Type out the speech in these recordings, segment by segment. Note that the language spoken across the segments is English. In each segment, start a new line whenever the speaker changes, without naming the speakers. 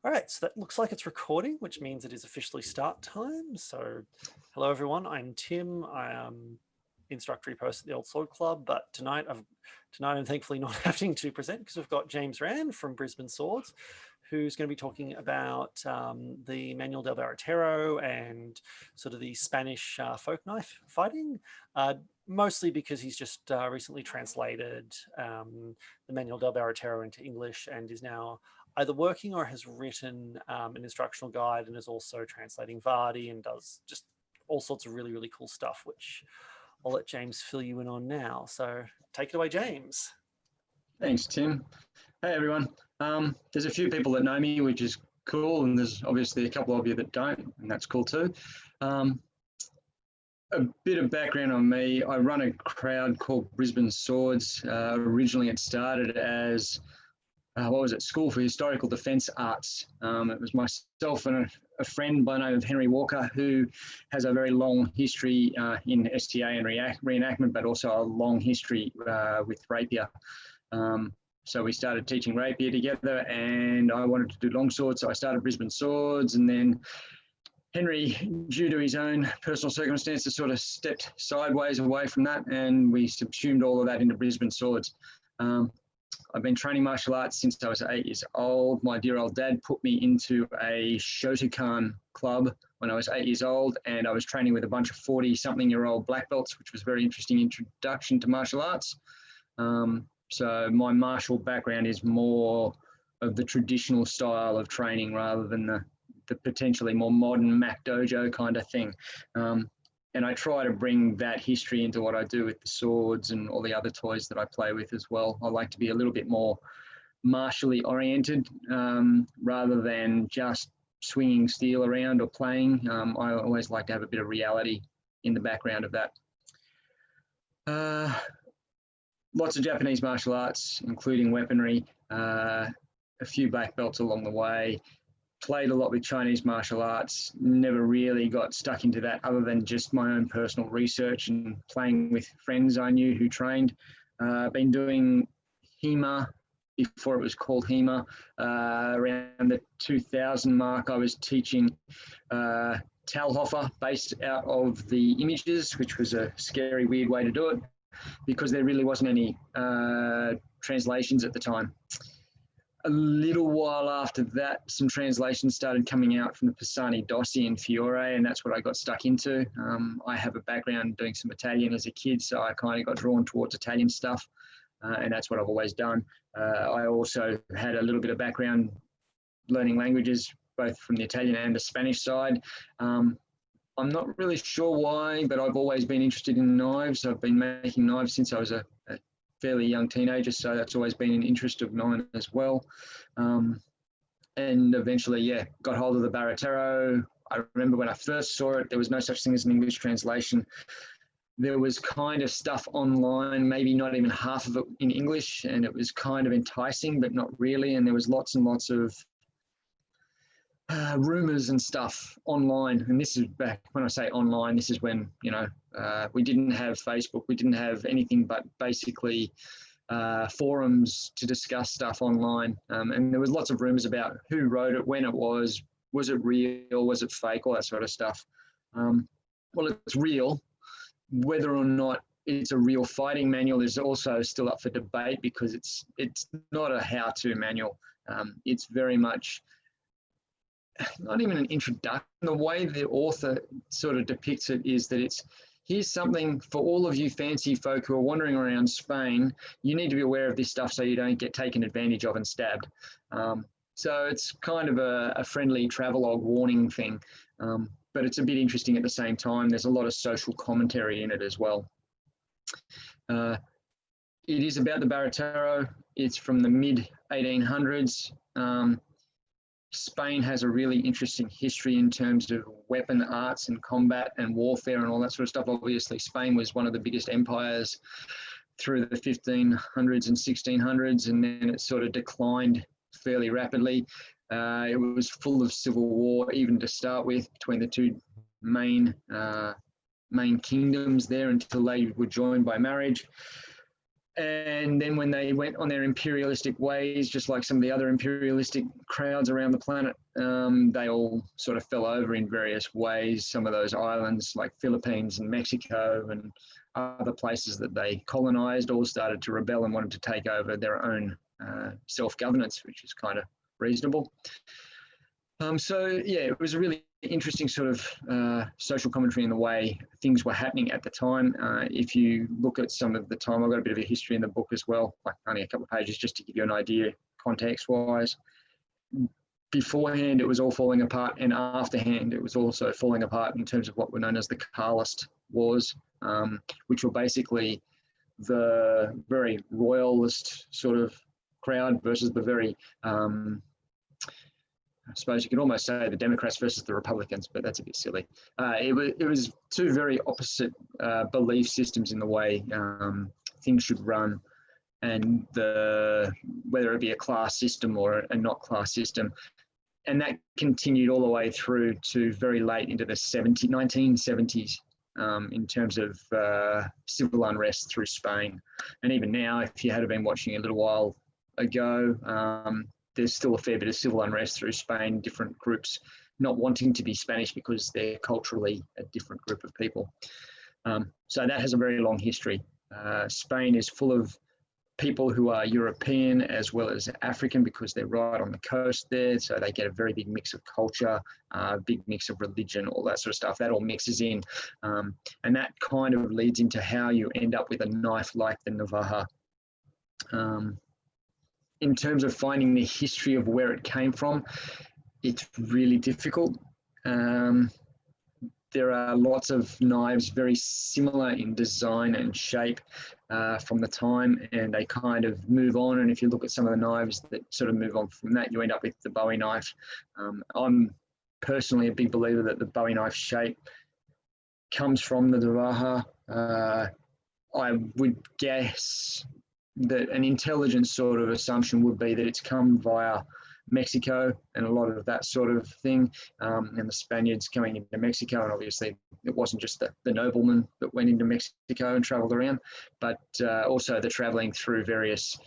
All right, so that looks like it's recording, which means it is officially start time. So, hello everyone. I'm Tim. I am instructor post at the Old Sword Club, but tonight I'm thankfully not having to present because we've got James Wran from Brisbane Swords, who's going to be talking about the Manual del Baratero and sort of the Spanish folk knife fighting. Mostly because he's just recently translated the Manual del Baratero into English and is now either working or has written an instructional guide and is also translating Vardy and does just all sorts of really, really cool stuff, which I'll let James fill you in on now. So take it away, James.
Thanks, Tim. Hey, everyone. There's a few people that know me, which is cool, and there's obviously a couple of you that don't, and that's cool too. A bit of background on me. I run a crowd called Brisbane Swords. Originally, it started as School for Historical Defence Arts. It was myself and a friend by the name of Henry Walker, who has a very long history in STA and reenactment, but also a long history with rapier. So we started teaching rapier together, and I wanted to do longsword, so I started Brisbane Swords, and then Henry, due to his own personal circumstances, sort of stepped sideways away from that, and we subsumed all of that into Brisbane Swords. I've been training martial arts since I was 8 years old. My dear old dad put me into a Shotokan club when I was 8 years old, and I was training with a bunch of 40-something-year-old black belts, which was a very interesting introduction to martial arts. So my martial background is more of the traditional style of training rather than the potentially more modern Mac Dojo kind of thing. And I try to bring that history into what I do with the swords and all the other toys that I play with as well. I like to be a little bit more martially oriented rather than just swinging steel around or playing. I always like to have a bit of reality in the background of that. Lots of Japanese martial arts, including weaponry, a few black belts along the way. Played a lot with Chinese martial arts, never really got stuck into that other than just my own personal research and playing with friends I knew who trained. Been doing HEMA before it was called HEMA. Around the 2000 mark, I was teaching Talhofer based out of the Images, which was a scary, weird way to do it because there really wasn't any translations at the time. A little while after that, some translations started coming out from the Pisani Dossi and Fiore, and that's what I got stuck into. I have a background doing some Italian as a kid, so I kind of got drawn towards Italian stuff, and that's what I've always done. I also had a little bit of background learning languages, both from the Italian and the Spanish side. I'm not really sure why, but I've always been interested in knives. I've been making knives since I was a fairly young teenager, so that's always been an interest of mine as well. And eventually, got hold of the Baratero. I remember when I first saw it, there was no such thing as an English translation. There was kind of stuff online, maybe not even half of it in English, and it was kind of enticing, but not really. And there was lots and lots of rumors and stuff online. And this is back when I say online, this is when, we didn't have Facebook, we didn't have anything but basically forums to discuss stuff online. And there was lots of rumors about who wrote it, when it was it real, was it fake, all that sort of stuff. Well, it's real. Whether or not it's a real fighting manual is also still up for debate because it's not a how-to manual. It's very much not even an introduction. The way the author sort of depicts it is that here's something for all of you fancy folk who are wandering around Spain. You need to be aware of this stuff so you don't get taken advantage of and stabbed. So it's kind of a friendly travelogue warning thing, but it's a bit interesting at the same time. There's a lot of social commentary in it as well. It is about the Baratero. It's from the mid-1800s. Spain has a really interesting history in terms of weapon arts and combat and warfare and all that sort of stuff. Obviously, Spain was one of the biggest empires through the 1500s and 1600s, and then it sort of declined fairly rapidly. It was full of civil war, even to start with, between the two main kingdoms there until they were joined by marriage. And then when they went on their imperialistic ways, just like some of the other imperialistic crowds around the planet, they all sort of fell over in various ways. Some of those islands like Philippines and Mexico and other places that they colonized all started to rebel and wanted to take over their own self-governance, which is kind of reasonable. So yeah, it was a really interesting sort of social commentary in the way things were happening at the time. If you look at some of the time, I've got a bit of a history in the book as well, like only a couple of pages just to give you an idea context-wise. Beforehand, it was all falling apart, and afterhand, it was also falling apart in terms of what were known as the Carlost Wars, which were basically the very royalist sort of crowd versus the very I suppose you could almost say the Democrats versus the Republicans, but that's a bit silly. It was two very opposite belief systems in the way things should run, and whether it be a class system or a not class system. And that continued all the way through to very late into the 1970s in terms of civil unrest through Spain. And even now, if you had been watching a little while ago, there's still a fair bit of civil unrest through Spain, different groups not wanting to be Spanish because they're culturally a different group of people. So that has a very long history. Spain is full of people who are European as well as African because they're right on the coast there. So they get a very big mix of culture, big mix of religion, all that sort of stuff. That all mixes in. And that kind of leads into how you end up with a knife like the navaja. In terms of finding the history of where it came from, it's really difficult. There are lots of knives very similar in design and shape from the time, and they kind of move on. And if you look at some of the knives that sort of move on from that, you end up with the Bowie knife. I'm personally a big believer that the Bowie knife shape comes from the navaja. I would guess that an intelligent sort of assumption would be that it's come via Mexico and a lot of that sort of thing, and the Spaniards coming into Mexico, and obviously it wasn't just the noblemen that went into Mexico and travelled around, but also the travelling through various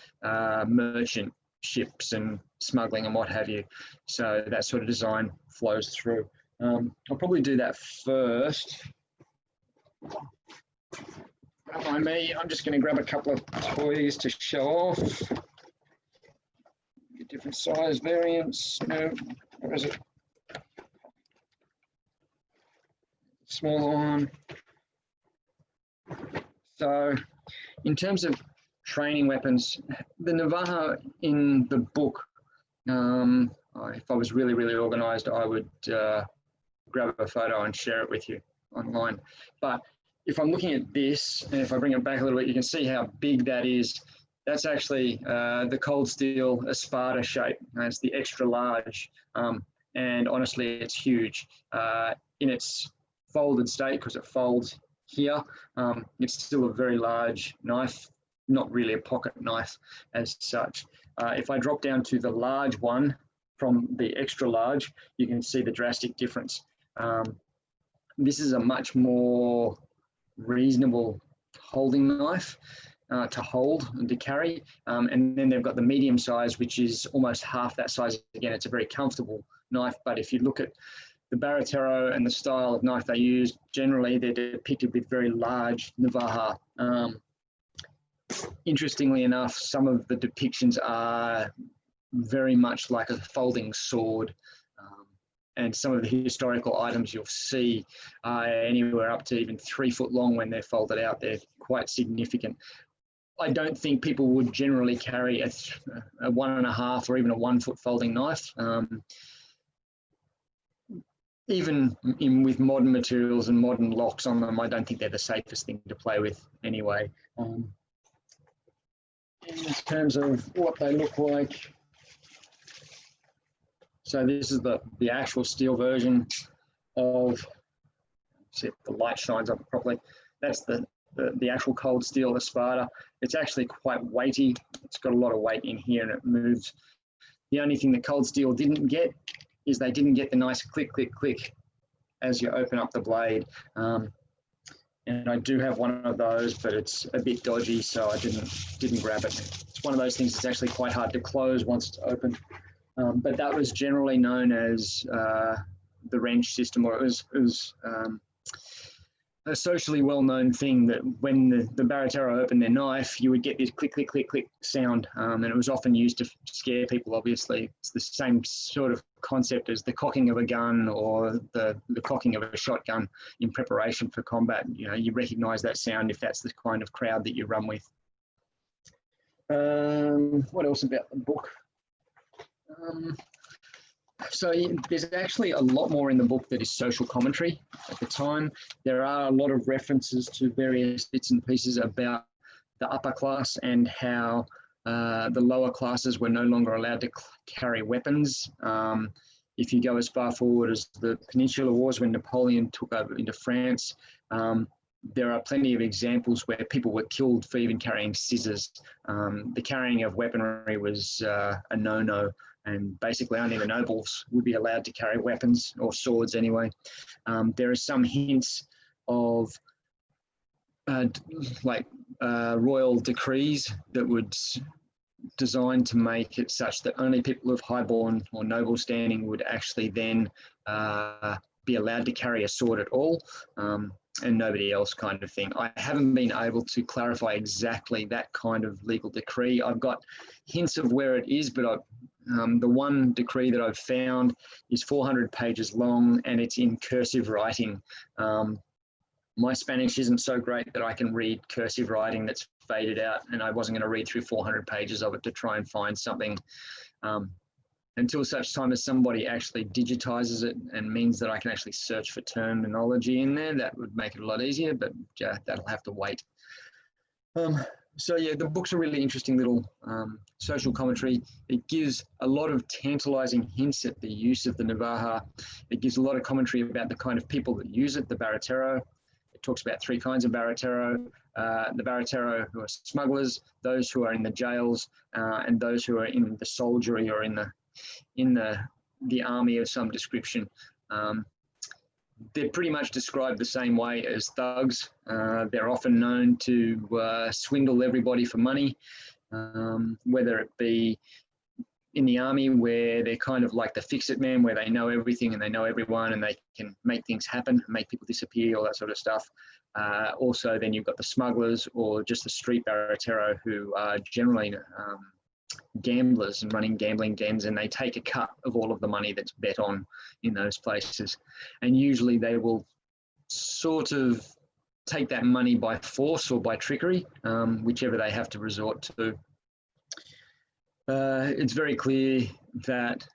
merchant ships and smuggling and what have you. So that sort of design flows through. I'll probably do that first. Don't mind me, I'm just going to grab a couple of toys to show off. Different size variants. No, where is it? Smaller one. So, in terms of training weapons, the navaja in the book, if I was really, really organised, I would grab a photo and share it with you online. But if I'm looking at this, and if I bring it back a little bit, you can see how big that is. That's actually the cold steel Espada shape. It's the extra large, and honestly, it's huge. In its folded state, because it folds here, it's still a very large knife, not really a pocket knife as such. If I drop down to the large one from the extra large, you can see the drastic difference. This is a much more reasonable holding knife to hold and to carry, and then they've got the medium size, which is almost half that size. Again, it's a very comfortable knife, but if you look at the Baratero and the style of knife they use, generally they're depicted with very large navaja. Interestingly enough, some of the depictions are very much like a folding sword. And some of the historical items you'll see are anywhere up to even 3 foot long when they're folded out. They're quite significant. I don't think people would generally carry a 1.5 or even a 1 foot folding knife. Even with modern materials and modern locks on them, I don't think they're the safest thing to play with anyway. In terms of what they look like, so this is the actual steel version of, see if the light shines up properly. That's the actual cold steel Espada. It's actually quite weighty. It's got a lot of weight in here and it moves. The only thing that cold steel didn't get is they didn't get the nice click, click, click as you open up the blade. and I do have one of those, but it's a bit dodgy, so I didn't grab it. It's one of those things that's actually quite hard to close once it's open. But that was generally known as the wrench system, or it was a socially well-known thing that when the Baratero opened their knife, you would get this click, click, click, click sound, and it was often used to scare people, obviously. It's the same sort of concept as the cocking of a gun or the cocking of a shotgun in preparation for combat. You know, you recognise that sound if that's the kind of crowd that you run with. What else about the book? So there's actually a lot more in the book that is social commentary. At the time, there are a lot of references to various bits and pieces about the upper class and how the lower classes were no longer allowed to carry weapons. If you go as far forward as the Peninsular Wars, when Napoleon took over into France, there are plenty of examples where people were killed for even carrying scissors. The carrying of weaponry was a no-no. And basically only the nobles would be allowed to carry weapons, or swords anyway. There are some hints of royal decrees that would designed to make it such that only people of highborn or noble standing would actually then be allowed to carry a sword at all, and nobody else, kind of thing. I haven't been able to clarify exactly that kind of legal decree. I've got hints of where it is, but the one decree that I've found is 400 pages long, and it's in cursive writing. My Spanish isn't so great that I can read cursive writing that's faded out, and I wasn't going to read through 400 pages of it to try and find something until such time as somebody actually digitizes it and means that I can actually search for terminology in there. That would make it a lot easier, but yeah, that'll have to wait. So yeah, the book's a really interesting little social commentary. It gives a lot of tantalizing hints at the use of the navaja. It gives a lot of commentary about the kind of people that use it, the Baratero. It talks about three kinds of Baratero. The Baratero who are smugglers, those who are in the jails, and those who are in the soldiery or in the army of some description. They're pretty much described the same way as thugs. They're often known to swindle everybody for money, whether it be in the army where they're kind of like the fix-it man, where they know everything and they know everyone and they can make things happen, make people disappear, all that sort of stuff. Also, then you've got the smugglers or just the street Baratero who are generally gamblers and running gambling dens, and they take a cut of all of the money that's bet on in those places. And usually they will sort of take that money by force or by trickery, whichever they have to resort to. It's very clear that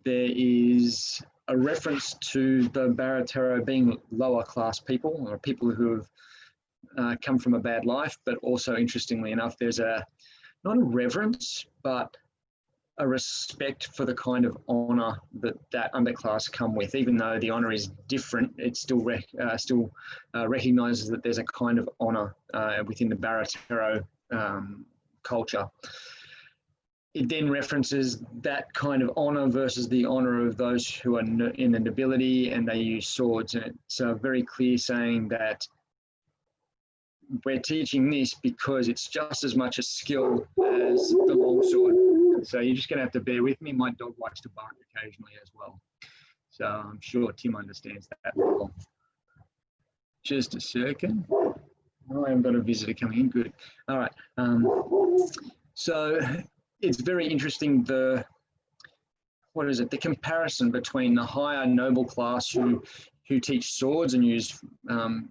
there is a reference to the Baratero being lower class people, or people who have come from a bad life, but also, interestingly enough, there's not a reverence, but a respect for the kind of honour that underclass come with. Even though the honour is different, it still recognises that there's a kind of honour within the Baratero culture. It then references that kind of honour versus the honour of those who are in the nobility, and they use swords. And it's very clear saying that we're teaching this because it's just as much a skill as the longsword. So you're just going to have to bear with me. My dog likes to bark occasionally as well. So I'm sure Tim understands that well. Just a second. Oh, I haven't got a visitor coming in. Good. All right. So it's very interesting, the comparison between the higher noble class who teach swords and use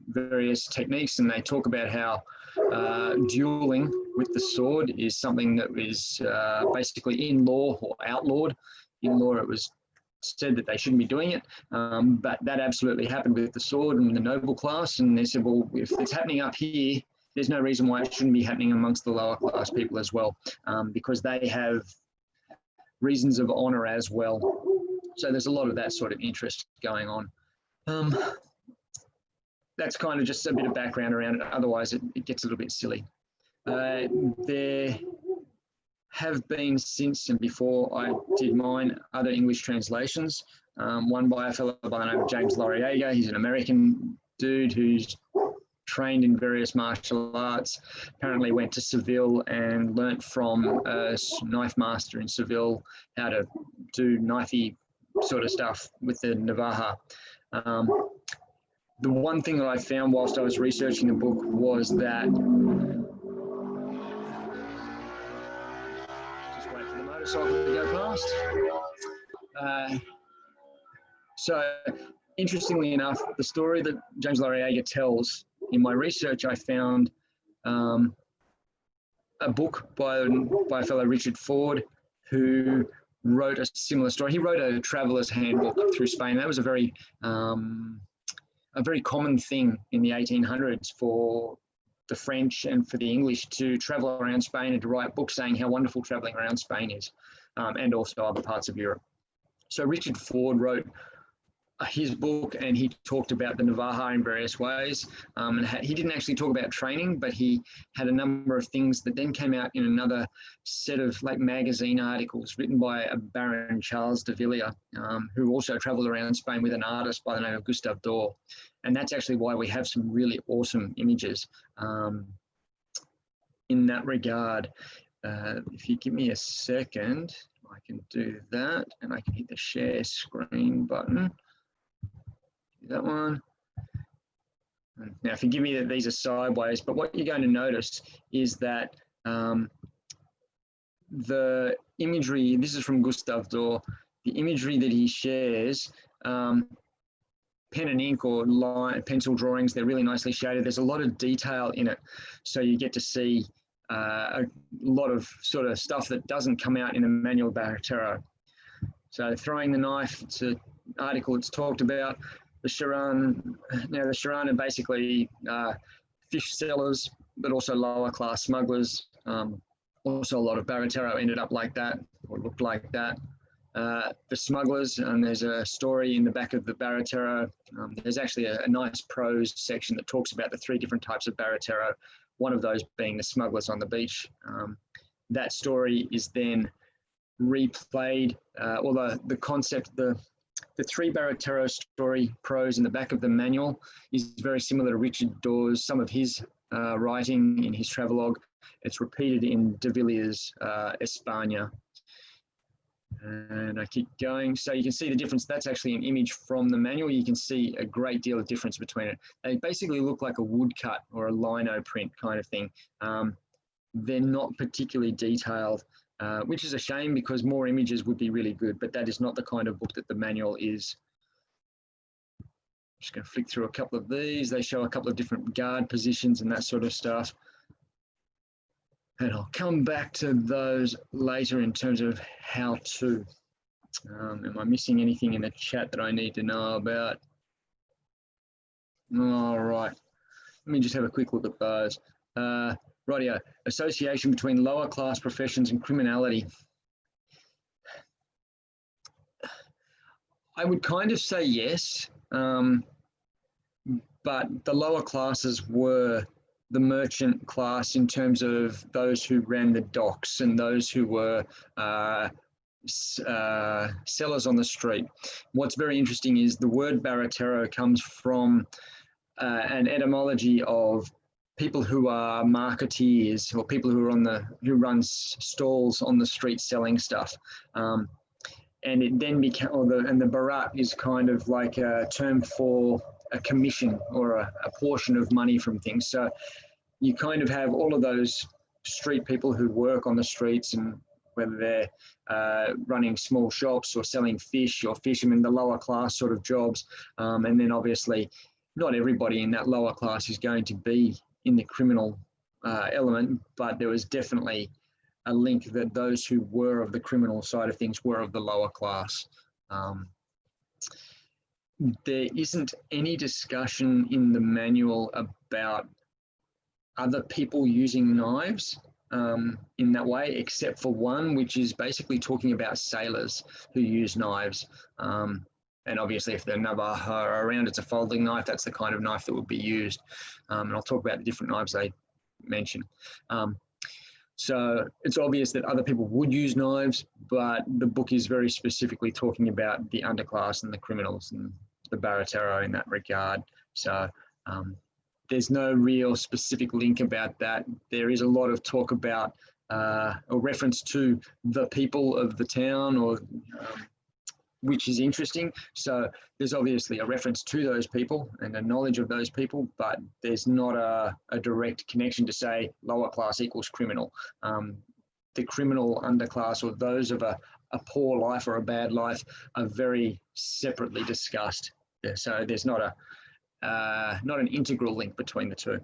various techniques, and they talk about how dueling with the sword is something that is basically in law or outlawed. In law, it was said that they shouldn't be doing it, but that absolutely happened with the sword and the noble class. And they said, well, if it's happening up here, there's no reason why it shouldn't be happening amongst the lower class people as well, because they have reasons of honour as well. So there's a lot of that sort of interest going on. That's kind of just a bit of background around it. Otherwise, it gets a little bit silly. There have been, since and before I did mine, other English translations. One by a fellow by the name of James Wran. He's an American dude who's trained in various martial arts, apparently went to Seville and learnt from a knife master in Seville how to do knifey sort of stuff with the navaja. The one thing that I found whilst I was researching the book was that, just wait for the motorcycle to go past. So interestingly enough, the story that James Wran tells, in my research, I found a book by a fellow, Richard Ford, who wrote a similar story. He wrote a traveller's handbook through Spain. That was a very common thing in the 1800s for the French and for the English to travel around Spain and to write books saying how wonderful travelling around Spain is, and also other parts of Europe. So Richard Ford wrote his book, and he talked about the navaja in various ways. And he didn't actually talk about training, but he had a number of things that then came out in another set of like magazine articles written by a Baron Charles de Villiers, who also travelled around Spain with an artist by the name of Gustave Dore. And that's actually why we have some really awesome images in that regard. If you give me a second, I can do that, and I can hit the share screen button. That one. Now, forgive me that these are sideways, but what you're going to notice is that the imagery, this is from Gustave Dore, the imagery that he shares, pen and ink or pencil drawings, they're really nicely shaded. There's a lot of detail in it. So you get to see a lot of sort of stuff that doesn't come out in a manual Baratero. So throwing the knife, it's an article that's talked about. The Charan, now the Charan are basically fish sellers, but also lower class smugglers. Also a lot of Baratero ended up like that, or looked like that. The Smugglers, and there's a story in the back of the Baratero. There's actually a nice prose section that talks about the 3 different types of Baratero, one of those being the Smugglers on the beach. That story is then replayed, although the concept, the 3 Baratero story prose in the back of the manual is very similar to Richard Dore's, some of his writing in his travelogue. It's repeated in de Villiers' España. And I keep going. So you can see the difference. That's actually an image from the manual. You can see a great deal of difference between it. They basically look like a woodcut or a lino print kind of thing. They're not particularly detailed, which is a shame because more images would be really good, but that is not the kind of book that the manual is. Just going to flick through a couple of these. They show a couple of different guard positions and that sort of stuff. And I'll come back to those later in terms of how to. Am I missing anything in the chat that I need to know about? All right. Let me just have a quick look at those. Rightio. Association between lower class professions and criminality. I would kind of say yes, but the lower classes were the merchant class in terms of those who ran the docks and those who were sellers on the street. What's very interesting is the word Baratero comes from an etymology of people who are marketeers or people who are who run stalls on the street selling stuff. And it then became, and the barat is kind of like a term for a commission or a portion of money from things. So you kind of have all of those street people who work on the streets, and whether they're running small shops or selling fish or fishermen, the lower class sort of jobs. And then obviously not everybody in that lower class is going to be in the criminal element, but there was definitely a link that those who were of the criminal side of things were of the lower class. There isn't any discussion in the manual about other people using knives in that way, except for one, which is basically talking about sailors who use knives. And obviously if the navaja are around, it's a folding knife. That's the kind of knife that would be used. And I'll talk about the different knives they mention. So it's obvious that other people would use knives, but the book is very specifically talking about the underclass and the criminals and the Baratero in that regard. So there's no real specific link about that. There is a lot of talk about a reference to the people of the town, or which is interesting. So there's obviously a reference to those people and a knowledge of those people, but there's not a direct connection to say lower class equals criminal. The criminal underclass, or those of a poor life or a bad life, are very separately discussed. Yeah, so there's not an integral link between the two.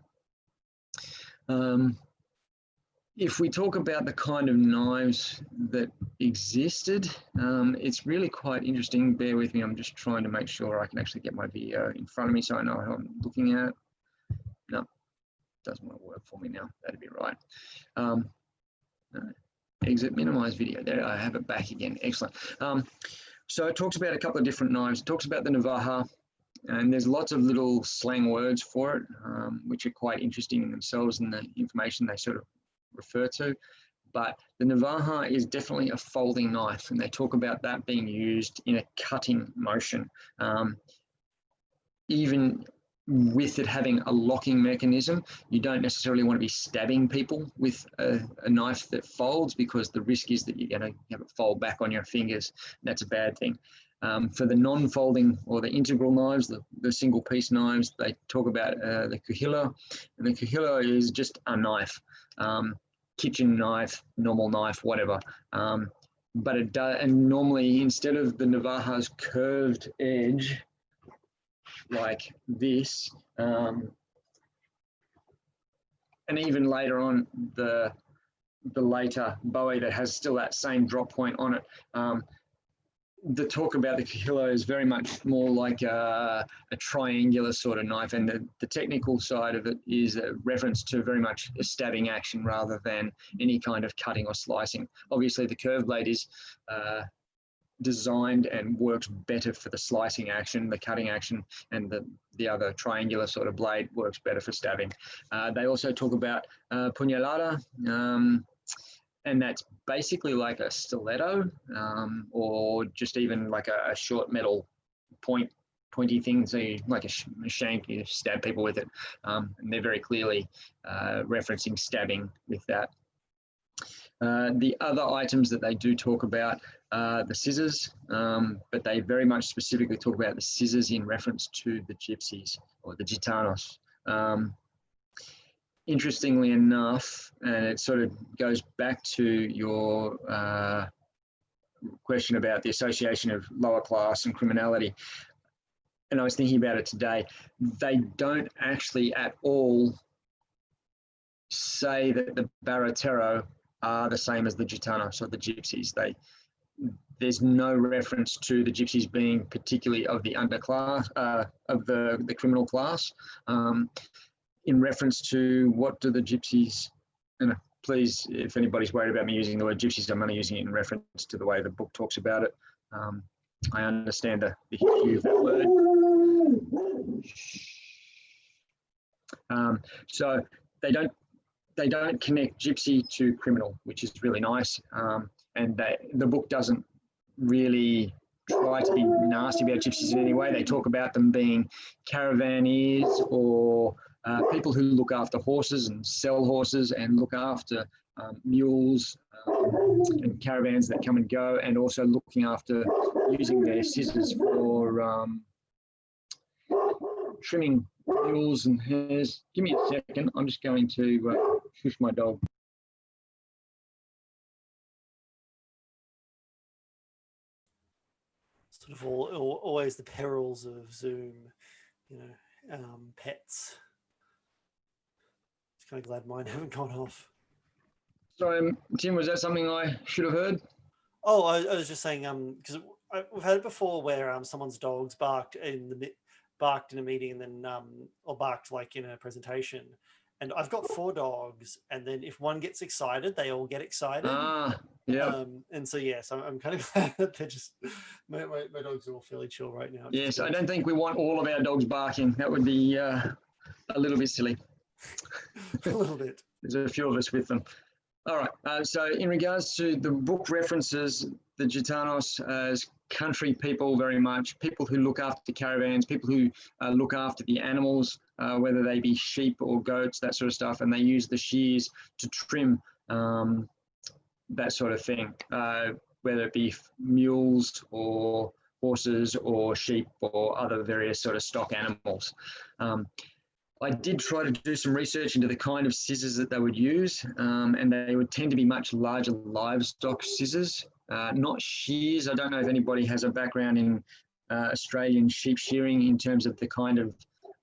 If we talk about the kind of knives that existed, it's really quite interesting. Bear with me, I'm just trying to make sure I can actually get my video in front of me so I know what I'm looking at. No, doesn't want to work for me now. That'd be right. Exit, minimize video. There, I have it back again. Excellent. So it talks about a couple of different knives. It talks about the navaja, and there's lots of little slang words for it, which are quite interesting in themselves and the information they sort of refer to. But the navaja is definitely a folding knife, and they talk about that being used in a cutting motion. Even with it having a locking mechanism, you don't necessarily want to be stabbing people with a knife that folds, because the risk is that you're going to have it fold back on your fingers. That's a bad thing. For the non-folding or the integral knives, the single-piece knives, they talk about the cuchillo, and the cuchillo is just a knife, kitchen knife, normal knife, whatever. But it does, and normally instead of the navaja's curved edge like this, and even later on the later bowie that has still that same drop point on it, the talk about the cuchillo is very much more like a triangular sort of knife, and the technical side of it is a reference to very much a stabbing action rather than any kind of cutting or slicing. Obviously the curved blade is designed and works better for the slicing action, the cutting action, and the other triangular sort of blade works better for stabbing. They also talk about puñalada, and that's basically like a stiletto, or just even like a short metal pointy thing, so you, like a shank, you stab people with it. And they're very clearly referencing stabbing with that. The other items that they do talk about are the scissors, but they very much specifically talk about the scissors in reference to the gypsies or the gitanos. Interestingly enough, and it sort of goes back to your question about the association of lower class and criminality, and I was thinking about it today, they don't actually at all say that the Baratero are the same as the gitanos or the gypsies. There's no reference to the gypsies being particularly of the underclass, of the criminal class. In reference to what do the gypsies, and please, if anybody's worried about me using the word gypsies, I'm only using it in reference to the way the book talks about it. I understand the hue of that word. So they don't connect gypsy to criminal, which is really nice. And the book doesn't really try to be nasty about gypsies in any way. They talk about them being caravaneers, or people who look after horses and sell horses and look after mules and caravans that come and go, and also looking after using their scissors for trimming mules and hares. Give me a second, I'm just going to shush my dog.
Sort of always the perils of Zoom, you know, pets. Just kind of glad mine haven't gone off.
Sorry, Tim, was that something I should have heard?
Oh, I was just saying, because we've had it before where someone's dogs barked in a meeting, and then or barked like in a presentation. And I've got 4 dogs, and then if one gets excited, they all get excited.
Yeah.
And so yes, I'm kind of glad that they're just my dogs are all fairly chill right now.
Yes, I don't think we want all of our dogs barking. That would be a little bit silly.
A little bit.
There's a few of us with them. All right. So in regards to the book references the gitanos as country people very much, people who look after the caravans, people who look after the animals, whether they be sheep or goats, that sort of stuff, and they use the shears to trim that sort of thing, whether it be mules or horses or sheep or other various sort of stock animals. I did try to do some research into the kind of scissors that they would use, and they would tend to be much larger livestock scissors, not shears. I don't know if anybody has a background in Australian sheep shearing in terms of the kind of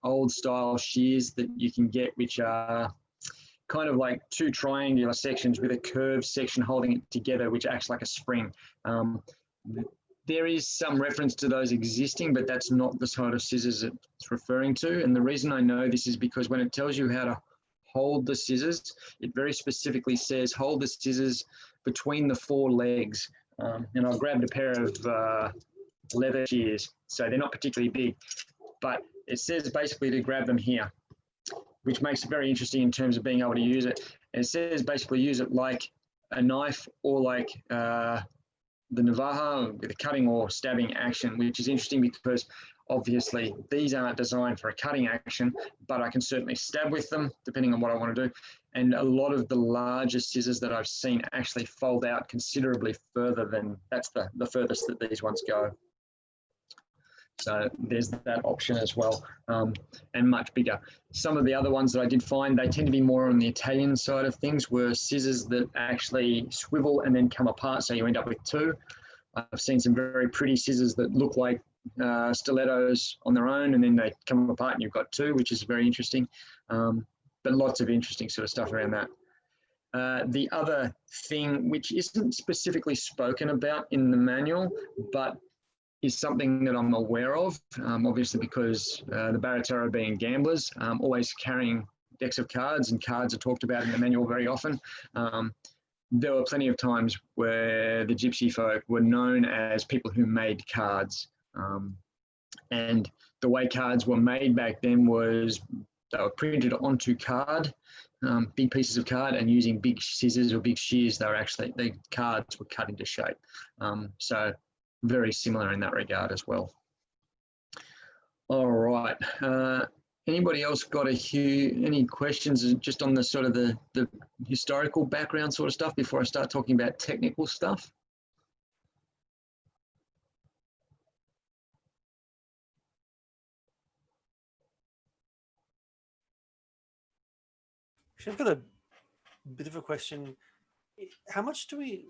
old style shears that you can get, which are kind of like two triangular sections with a curved section holding it together, which acts like a spring. There is some reference to those existing, but that's not the sort of scissors it's referring to. And the reason I know this is because when it tells you how to hold the scissors, it very specifically says hold the scissors between the four legs. And I've grabbed a pair of leather shears, so they're not particularly big, but it says basically to grab them here, which makes it very interesting in terms of being able to use it. And it says basically use it like a knife or like the navaja with a cutting or stabbing action, which is interesting because obviously these aren't designed for a cutting action, but I can certainly stab with them depending on what I want to do. And a lot of the larger scissors that I've seen actually fold out considerably further than, that's the furthest that these ones go. So there's that option as well, and much bigger. Some of the other ones that I did find, they tend to be more on the Italian side of things, were scissors that actually swivel and then come apart, so you end up with two. I've seen some very pretty scissors that look like stilettos on their own, and then they come apart and you've got two, which is very interesting. But lots of interesting sort of stuff around that. The other thing, which isn't specifically spoken about in the manual, but is something that I'm aware of, obviously because the Baratero being gamblers, always carrying decks of cards, and cards are talked about in the manual very often. There were plenty of times where the gypsy folk were known as people who made cards. And the way cards were made back then was they were printed onto card, big pieces of card, and using big scissors or big shears, the cards were cut into shape. So very similar in that regard as well. All right. Anybody else got any questions just on the sort of the historical background sort of stuff before I start talking about technical stuff?
Actually, I've got a bit of a question. How much do we,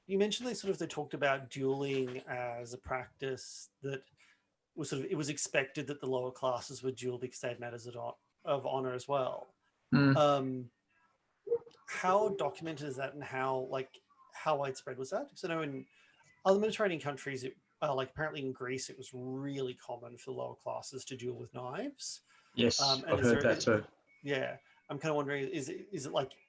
you mentioned they talked about dueling as a practice that was it was expected that the lower classes would duel because they had matters of honor as well. How documented is that, and how widespread was that? Because I know in other Mediterranean countries, like apparently in Greece, it was really common for lower classes to duel with knives.
Yes, I've heard that too.
Yeah, I'm kind of wondering, is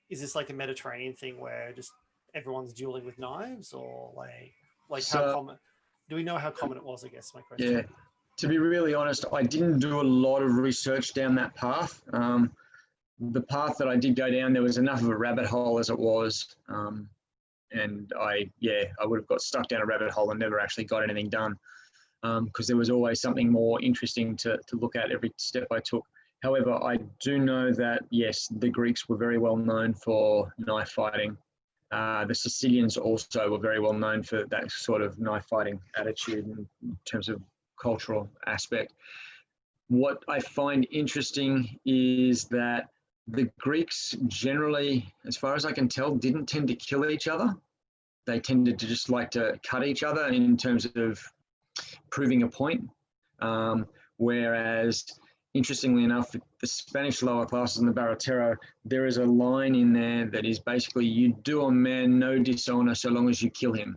this like a Mediterranean thing where just everyone's dueling with knives, or like so, how common? Do we know how common it was? I guess my question.
Yeah, to be really honest, I didn't do a lot of research down that path. The path that I did go down, there was enough of a rabbit hole as it was, and I would have got stuck down a rabbit hole and never actually got anything done, because there was always something more interesting to look at every step I took. However, I do know that yes, the Greeks were very well known for knife fighting. The Sicilians also were very well known for that sort of knife fighting attitude in terms of cultural aspect. What I find interesting is that the Greeks generally, as far as I can tell, didn't tend to kill each other. They tended to just like to cut each other in terms of proving a point. Whereas, interestingly enough, the Spanish lower classes in the Baratero, there is a line in there that is basically, you do a man no dishonor so long as you kill him.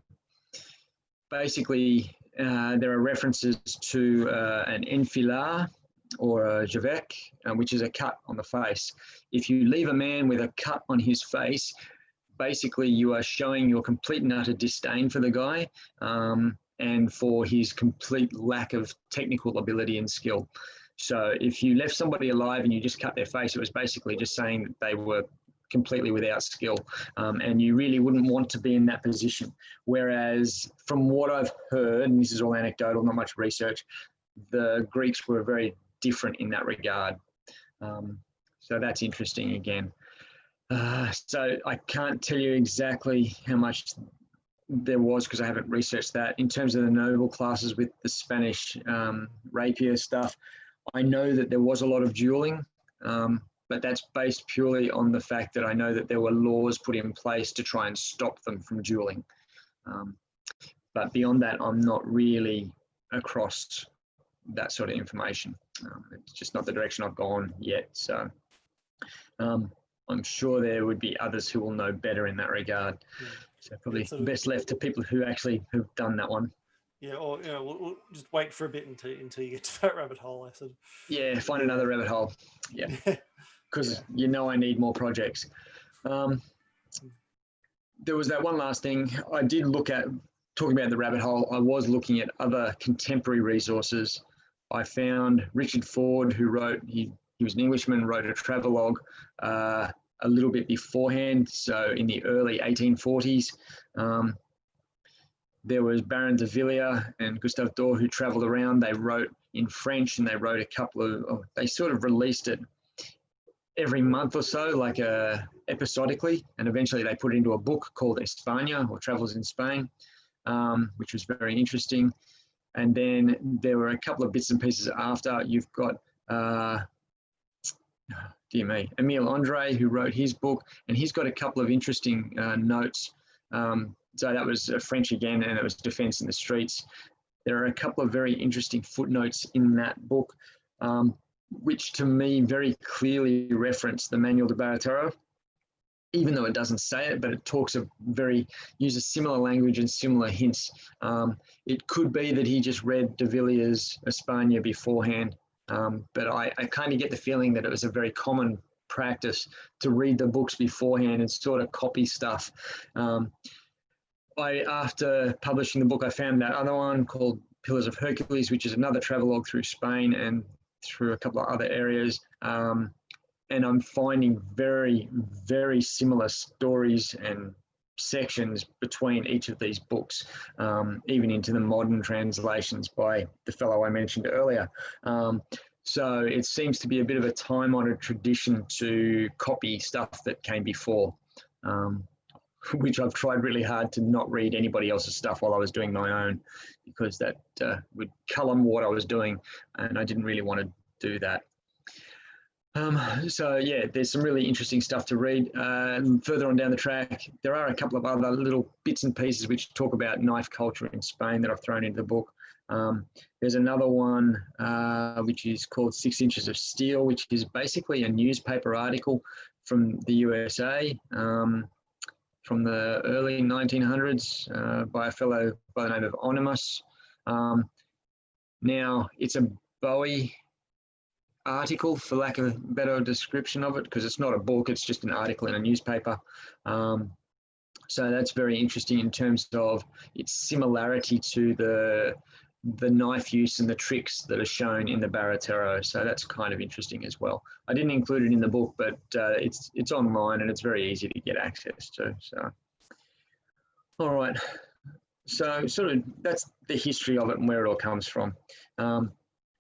Basically, there are references to an enfilar or a javec, which is a cut on the face. If you leave a man with a cut on his face, basically you are showing your complete and utter disdain for the guy, and for his complete lack of technical ability and skill. So if you left somebody alive and you just cut their face, it was basically just saying that they were completely without skill, and you really wouldn't want to be in that position. Whereas from what I've heard, and this is all anecdotal, not much research, the Greeks were very different in that regard. So that's interesting again. So I can't tell you exactly how much there was because I haven't researched that. In terms of the noble classes with the Spanish rapier stuff, I know that there was a lot of dueling, but that's based purely on the fact that I know that there were laws put in place to try and stop them from dueling. But beyond that, I'm not really across that sort of information. It's just not the direction I've gone yet. So I'm sure there would be others who will know better in that regard.
Yeah.
So probably best left to people who actually have done that one.
Yeah, or we'll just wait for a bit until you get to that rabbit hole. I said.
Yeah, find another rabbit hole. Yeah, because you know I need more projects. There was that one last thing I did look at. Talking about the rabbit hole, I was looking at other contemporary resources. I found Richard Ford, who wrote, he was an Englishman, wrote a travelogue a little bit beforehand, so in the early 1840s. There was Baron de Villiers and Gustave Dore who travelled around. They wrote in French, and they wrote a couple of, they sort of released it every month or so, like episodically, and eventually they put it into a book called España, or Travels in Spain, which was very interesting. And then there were a couple of bits and pieces after. You've got, dear me, Emile Andre, who wrote his book, and he's got a couple of interesting notes. So that was French again, and it was Defence in the Streets. There are a couple of very interesting footnotes in that book, which to me very clearly reference the Manual de Baratero, even though it doesn't say it, but it talks of uses similar language and similar hints. It could be that he just read de Villiers' España beforehand, but I kind of get the feeling that it was a very common practice to read the books beforehand and sort of copy stuff. After publishing the book, I found that other one called Pillars of Hercules, which is another travelogue through Spain and through a couple of other areas. And I'm finding very, very similar stories and sections between each of these books, even into the modern translations by the fellow I mentioned earlier. So it seems to be a bit of a time-honoured tradition to copy stuff that came before. Which I've tried really hard to not read anybody else's stuff while I was doing my own, because that would colour what I was doing, and I didn't really want to do that. So yeah, there's some really interesting stuff to read. Further on down the track, there are a couple of other little bits and pieces which talk about knife culture in Spain that I've thrown into the book. There's another one which is called 6 Inches of Steel, which is basically a newspaper article from the USA. From the early 1900s by a fellow by the name of Onimus. Now, it's a Bowie article, for lack of a better description of it, because it's not a book, it's just an article in a newspaper. So that's very interesting in terms of its similarity to the knife use and the tricks that are shown in the Baratero. So that's kind of interesting as well. I didn't include it in the book, but it's online and it's very easy to get access to. So, all right. So sort of that's the history of it and where it all comes from.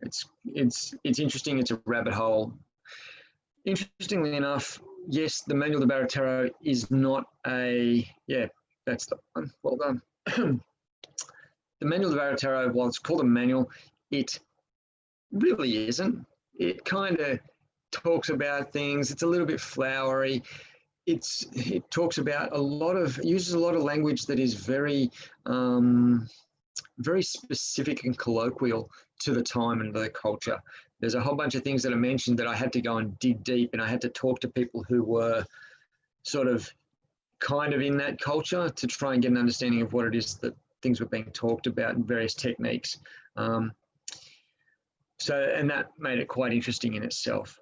It's interesting. It's a rabbit hole. Interestingly enough, yes, the Manual de Baratero is not a, yeah, that's the one. Well done. The Manual de Varatero, while it's called a manual, it really isn't. It kind of talks about things. It's a little bit flowery. It talks about uses a lot of language that is very, very specific and colloquial to the time and the culture. There's a whole bunch of things that are mentioned that I had to go and dig deep, and I had to talk to people who were sort of kind of in that culture to try and get an understanding of what it is that things were being talked about and various techniques. And that made it quite interesting in itself.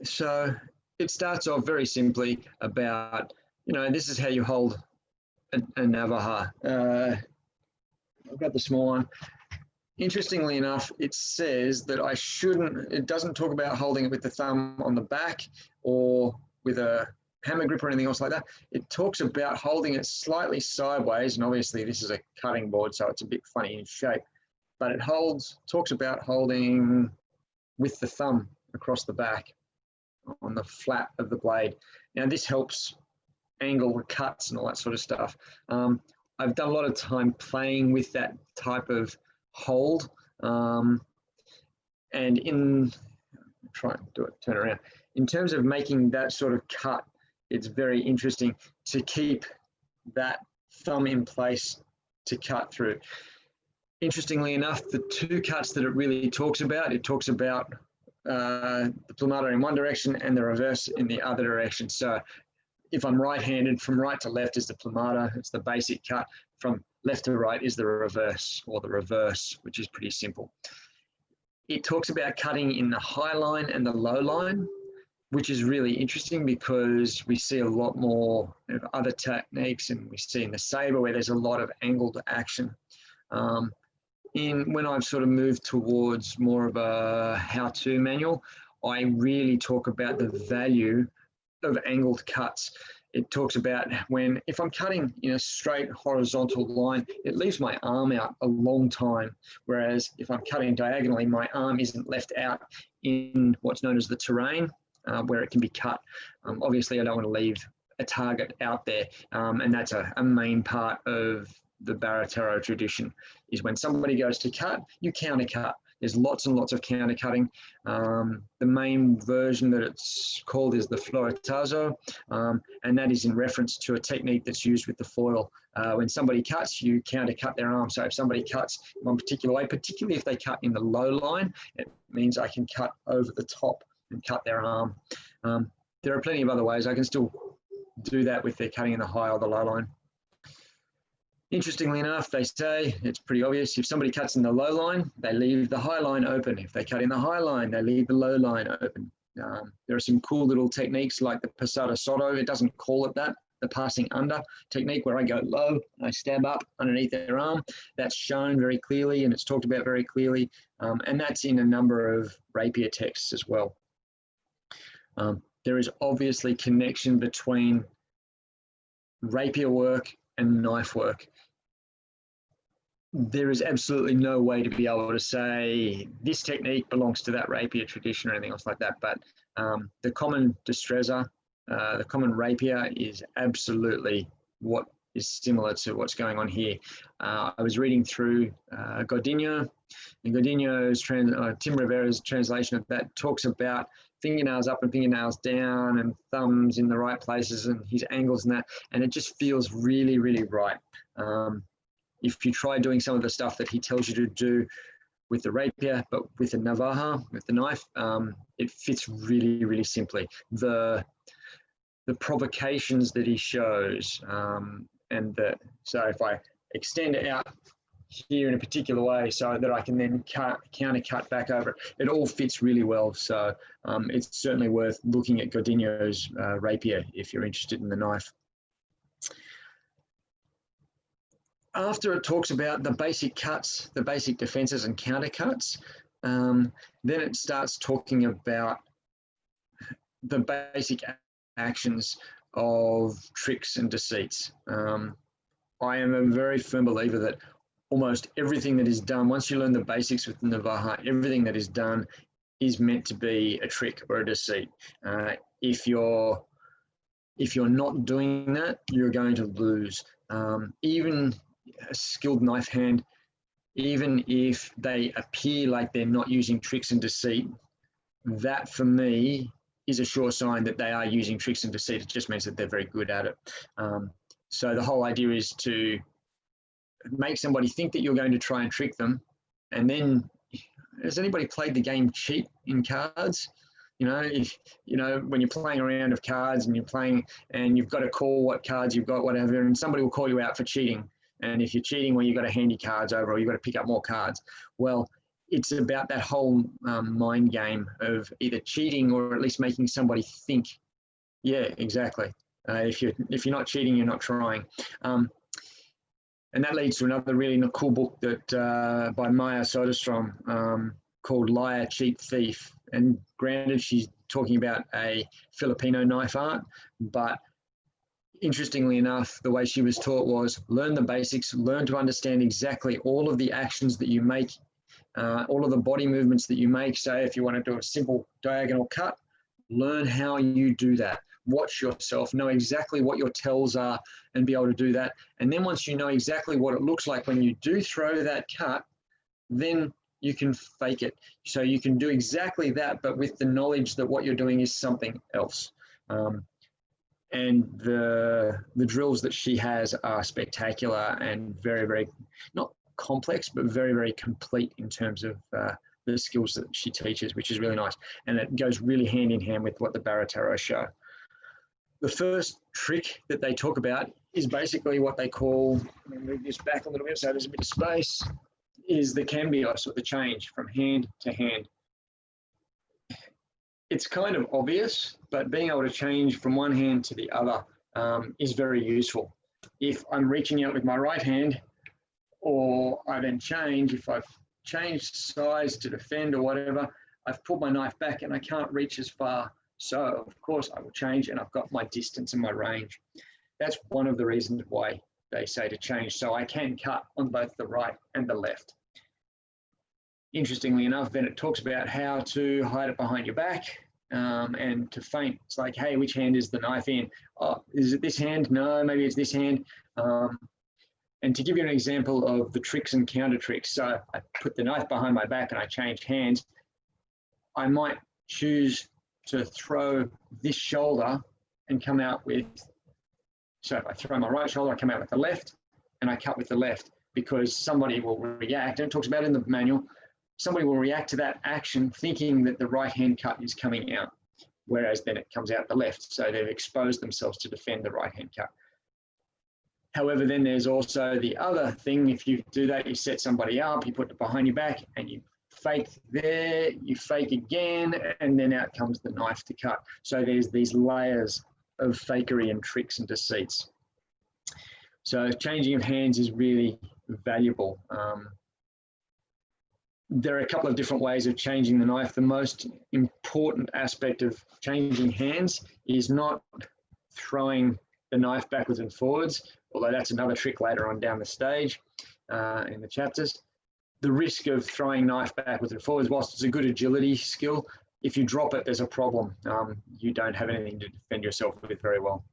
So it starts off very simply about, this is how you hold a navaja. I've got the small one. Interestingly enough, it says that it doesn't talk about holding it with the thumb on the back or with a hammer grip or anything else like that. It talks about holding it slightly sideways, and obviously this is a cutting board, so it's a bit funny in shape, but it talks about holding with the thumb across the back on the flat of the blade. Now this helps angle the cuts and all that sort of stuff. I've done a lot of time playing with that type of hold, and try and do it, turn around. In terms of making that sort of cut, it's very interesting to keep that thumb in place to cut through. Interestingly enough, the two cuts that it really talks about, it talks about the plumata in one direction and the reverse in the other direction. So if I'm right-handed, from right to left is the plumata, it's the basic cut. From left to right is the reverse, or the reverse, which is pretty simple. It talks about cutting in the high line and the low line, which is really interesting because we see a lot more of other techniques, and we see in the saber where there's a lot of angled action. When I've sort of moved towards more of a how-to manual, I really talk about the value of angled cuts. It talks about if I'm cutting in a straight horizontal line, it leaves my arm out a long time. Whereas if I'm cutting diagonally, my arm isn't left out in what's known as the terrain, where it can be cut. Obviously, I don't want to leave a target out there. And that's a main part of the Baratero tradition, is when somebody goes to cut, you counter cut. There's lots and lots of counter cutting. The main version that it's called is the Floretazo, and that is in reference to a technique that's used with the foil. When somebody cuts, you counter cut their arm. So if somebody cuts one particular way, particularly if they cut in the low line, it means I can cut over the top and cut their arm. There are plenty of other ways. I can still do that with their cutting in the high or the low line. Interestingly enough, they say, it's pretty obvious, if somebody cuts in the low line, they leave the high line open. If they cut in the high line, they leave the low line open. There are some cool little techniques like the passata sotto. It doesn't call it that, the passing under technique, where I go low and I stab up underneath their arm. That's shown very clearly, and it's talked about very clearly. And that's in a number of rapier texts as well. There is obviously connection between rapier work and knife work. There is absolutely no way to be able to say this technique belongs to that rapier tradition or anything else like that. But the common destrezza, the common rapier, is absolutely what is similar to what's going on here. I was reading through Godinho, and Godinho's Tim Rivera's translation of that talks about fingernails up and fingernails down and thumbs in the right places and his angles and that, and it just feels really, really right. If you try doing some of the stuff that he tells you to do with the rapier, but with the navaja, with the knife, it fits really, really simply. The provocations that he shows, so if I extend it out here in a particular way so that I can then counter cut back over it, it all fits really well. So it's certainly worth looking at Godinho's rapier if you're interested in the knife. After it talks about the basic cuts, the basic defenses and counter cuts, then it starts talking about the basic actions of tricks and deceits. I am a very firm believer that almost everything that is done, once you learn the basics with the navaja, everything that is done is meant to be a trick or a deceit. If you're not doing that, you're going to lose. Even a skilled knife hand, even if they appear like they're not using tricks and deceit, that for me is a sure sign that they are using tricks and deceit. It just means that they're very good at it. So the whole idea is to make somebody think that you're going to try and trick them. And then, has anybody played the game Cheat in cards? When you're playing a round of cards and you're playing and you've got to call what cards you've got, whatever, and somebody will call you out for cheating. And if you're cheating, well, you've got to hand your cards over or you've got to pick up more cards. Well, it's about that whole mind game of either cheating or at least making somebody think, yeah, exactly. If you're not cheating, you're not trying. And that leads to another really cool book by Maya Soderstrom called Liar, Cheat, Thief. And granted, she's talking about a Filipino knife art, but interestingly enough, the way she was taught was learn the basics, learn to understand exactly all of the actions that you make, all of the body movements that you make. So if you want to do a simple diagonal cut, learn how you do that. Watch yourself, know exactly what your tells are and be able to do that. And then once you know exactly what it looks like when you do throw that cut, then you can fake it. So you can do exactly that, but with the knowledge that what you're doing is something else. And the drills that she has are spectacular and very, very, not complex, but very, very complete in terms of the skills that she teaches, which is really nice. And it goes really hand in hand with what the Baratero show. The first trick that they talk about is basically what they call, let me move this back a little bit so there's a bit of space, is the cambios, or the change from hand to hand. It's kind of obvious, but being able to change from one hand to the other is very useful. If I'm reaching out with my right hand, or I then change, if I've changed size to defend or whatever, I've pulled my knife back and I can't reach as far. So of course I will change and I've got my distance and my range. That's one of the reasons why they say to change. So I can cut on both the right and the left. Interestingly enough, then it talks about how to hide it behind your back and to feint. It's like, hey, which hand is the knife in? Oh, is it this hand? No, maybe it's this hand. And to give you an example of the tricks and counter tricks, so I put the knife behind my back and I change hands. I might choose to throw this shoulder and come out with, so if I throw my right shoulder, I come out with the left and I cut with the left because somebody will react, and it talks about it in the manual, somebody will react to that action thinking that the right hand cut is coming out, whereas then it comes out the left. So they've exposed themselves to defend the right hand cut. However, then there's also the other thing. If you do that, you set somebody up, you put it behind your back and you fake there, you fake again, and then out comes the knife to cut. So there's these layers of fakery and tricks and deceits. So changing of hands is really valuable. There are a couple of different ways of changing the knife. The most important aspect of changing hands is not throwing the knife backwards and forwards, although that's another trick later on down the stage in the chapters. The risk of throwing knife backwards and forwards, whilst it's a good agility skill, if you drop it, there's a problem. You don't have anything to defend yourself with very well.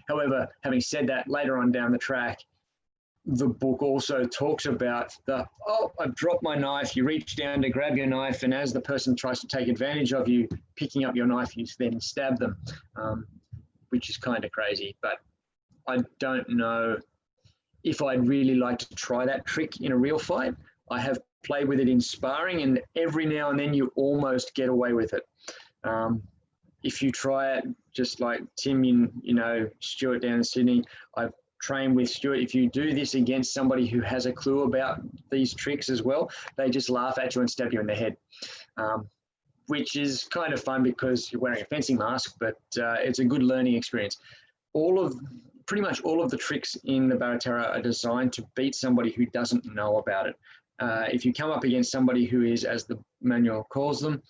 However, having said that, later on down the track, the book also talks about oh, I've dropped my knife, you reach down to grab your knife, and as the person tries to take advantage of you picking up your knife, you then stab them, which is kind of crazy. But I don't know if I'd really like to try that trick in a real fight. I have played with it in sparring, and every now and then you almost get away with it. If you try it, just like Tim, Stuart down in Sydney, I've trained with Stuart. If you do this against somebody who has a clue about these tricks as well, they just laugh at you and stab you in the head, which is kind of fun because you're wearing a fencing mask, but it's a good learning experience. Pretty much all of the tricks in the Baratero are designed to beat somebody who doesn't know about it. If you come up against somebody who is, as the manual calls them,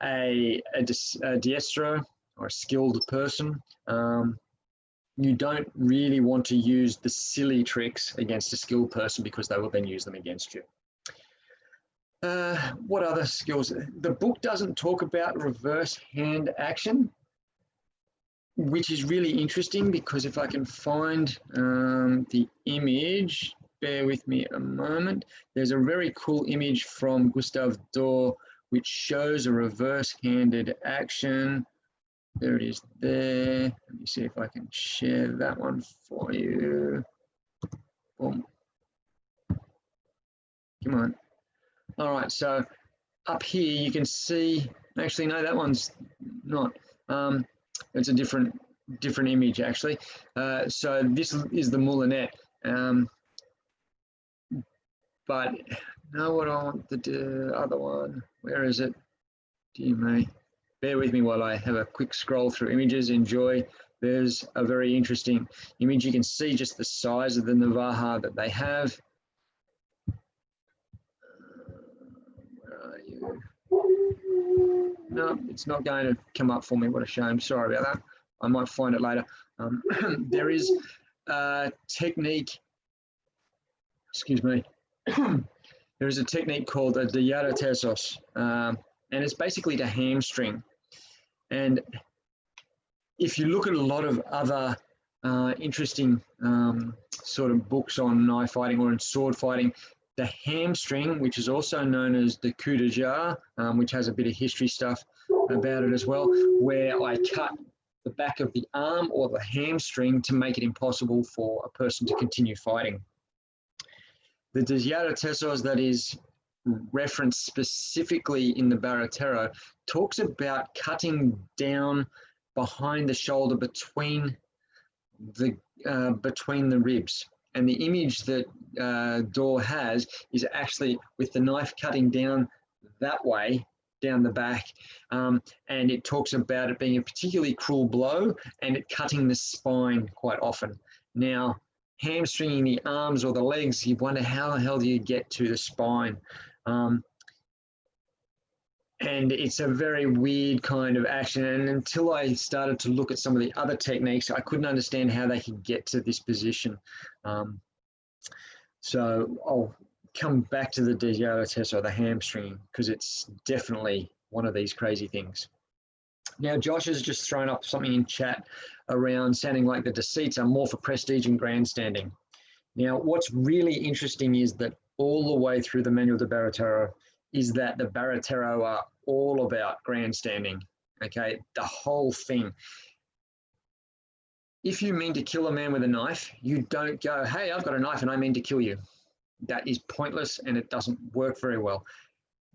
a diestro, or a skilled person, you don't really want to use the silly tricks against a skilled person because they will then use them against you. What other skills? The book doesn't talk about reverse hand action, which is really interesting because if I can find the image, bear with me a moment. There's a very cool image from Gustave Doré which shows a reverse-handed action. There it is there. Let me see if I can share that one for you. Boom. Come on. All right, so up here you can see, actually no, that one's not. It's a different image actually. So this is the moulinet. But now what I want the other one, where is it? Dear me. Bear with me while I have a quick scroll through images. Enjoy. There's a very interesting image. You can see just the size of the navaja that they have. Where are you? No, it's not going to come up for me. What a shame. Sorry about that. I might find it later. There is a technique, excuse me. There is a technique called a deceits, and it's basically to hamstring. And if you look at a lot of other interesting sort of books on knife fighting or in sword fighting, the hamstring, which is also known as the coup de jatte, which has a bit of history stuff about it as well, where I cut the back of the arm or the hamstring to make it impossible for a person to continue fighting. The deceits that is referenced specifically in the Baratero talks about cutting down behind the shoulder between the ribs. And the image that Dor has is actually with the knife cutting down that way, down the back. And it talks about it being a particularly cruel blow and it cutting the spine quite often. Now, hamstringing the arms or the legs, you wonder how the hell do you get to the spine? And it's a very weird kind of action. And until I started to look at some of the other techniques, I couldn't understand how they could get to this position. So I'll come back to the deceits or the hamstringing because it's definitely one of these crazy things. Now, Josh has just thrown up something in chat around sounding like the deceits are more for prestige and grandstanding. Now, what's really interesting is that all the way through the Manual de Baratero is that the Baratero are all about grandstanding, okay? The whole thing. If you mean to kill a man with a knife, you don't go, hey, I've got a knife and I mean to kill you. That is pointless and it doesn't work very well.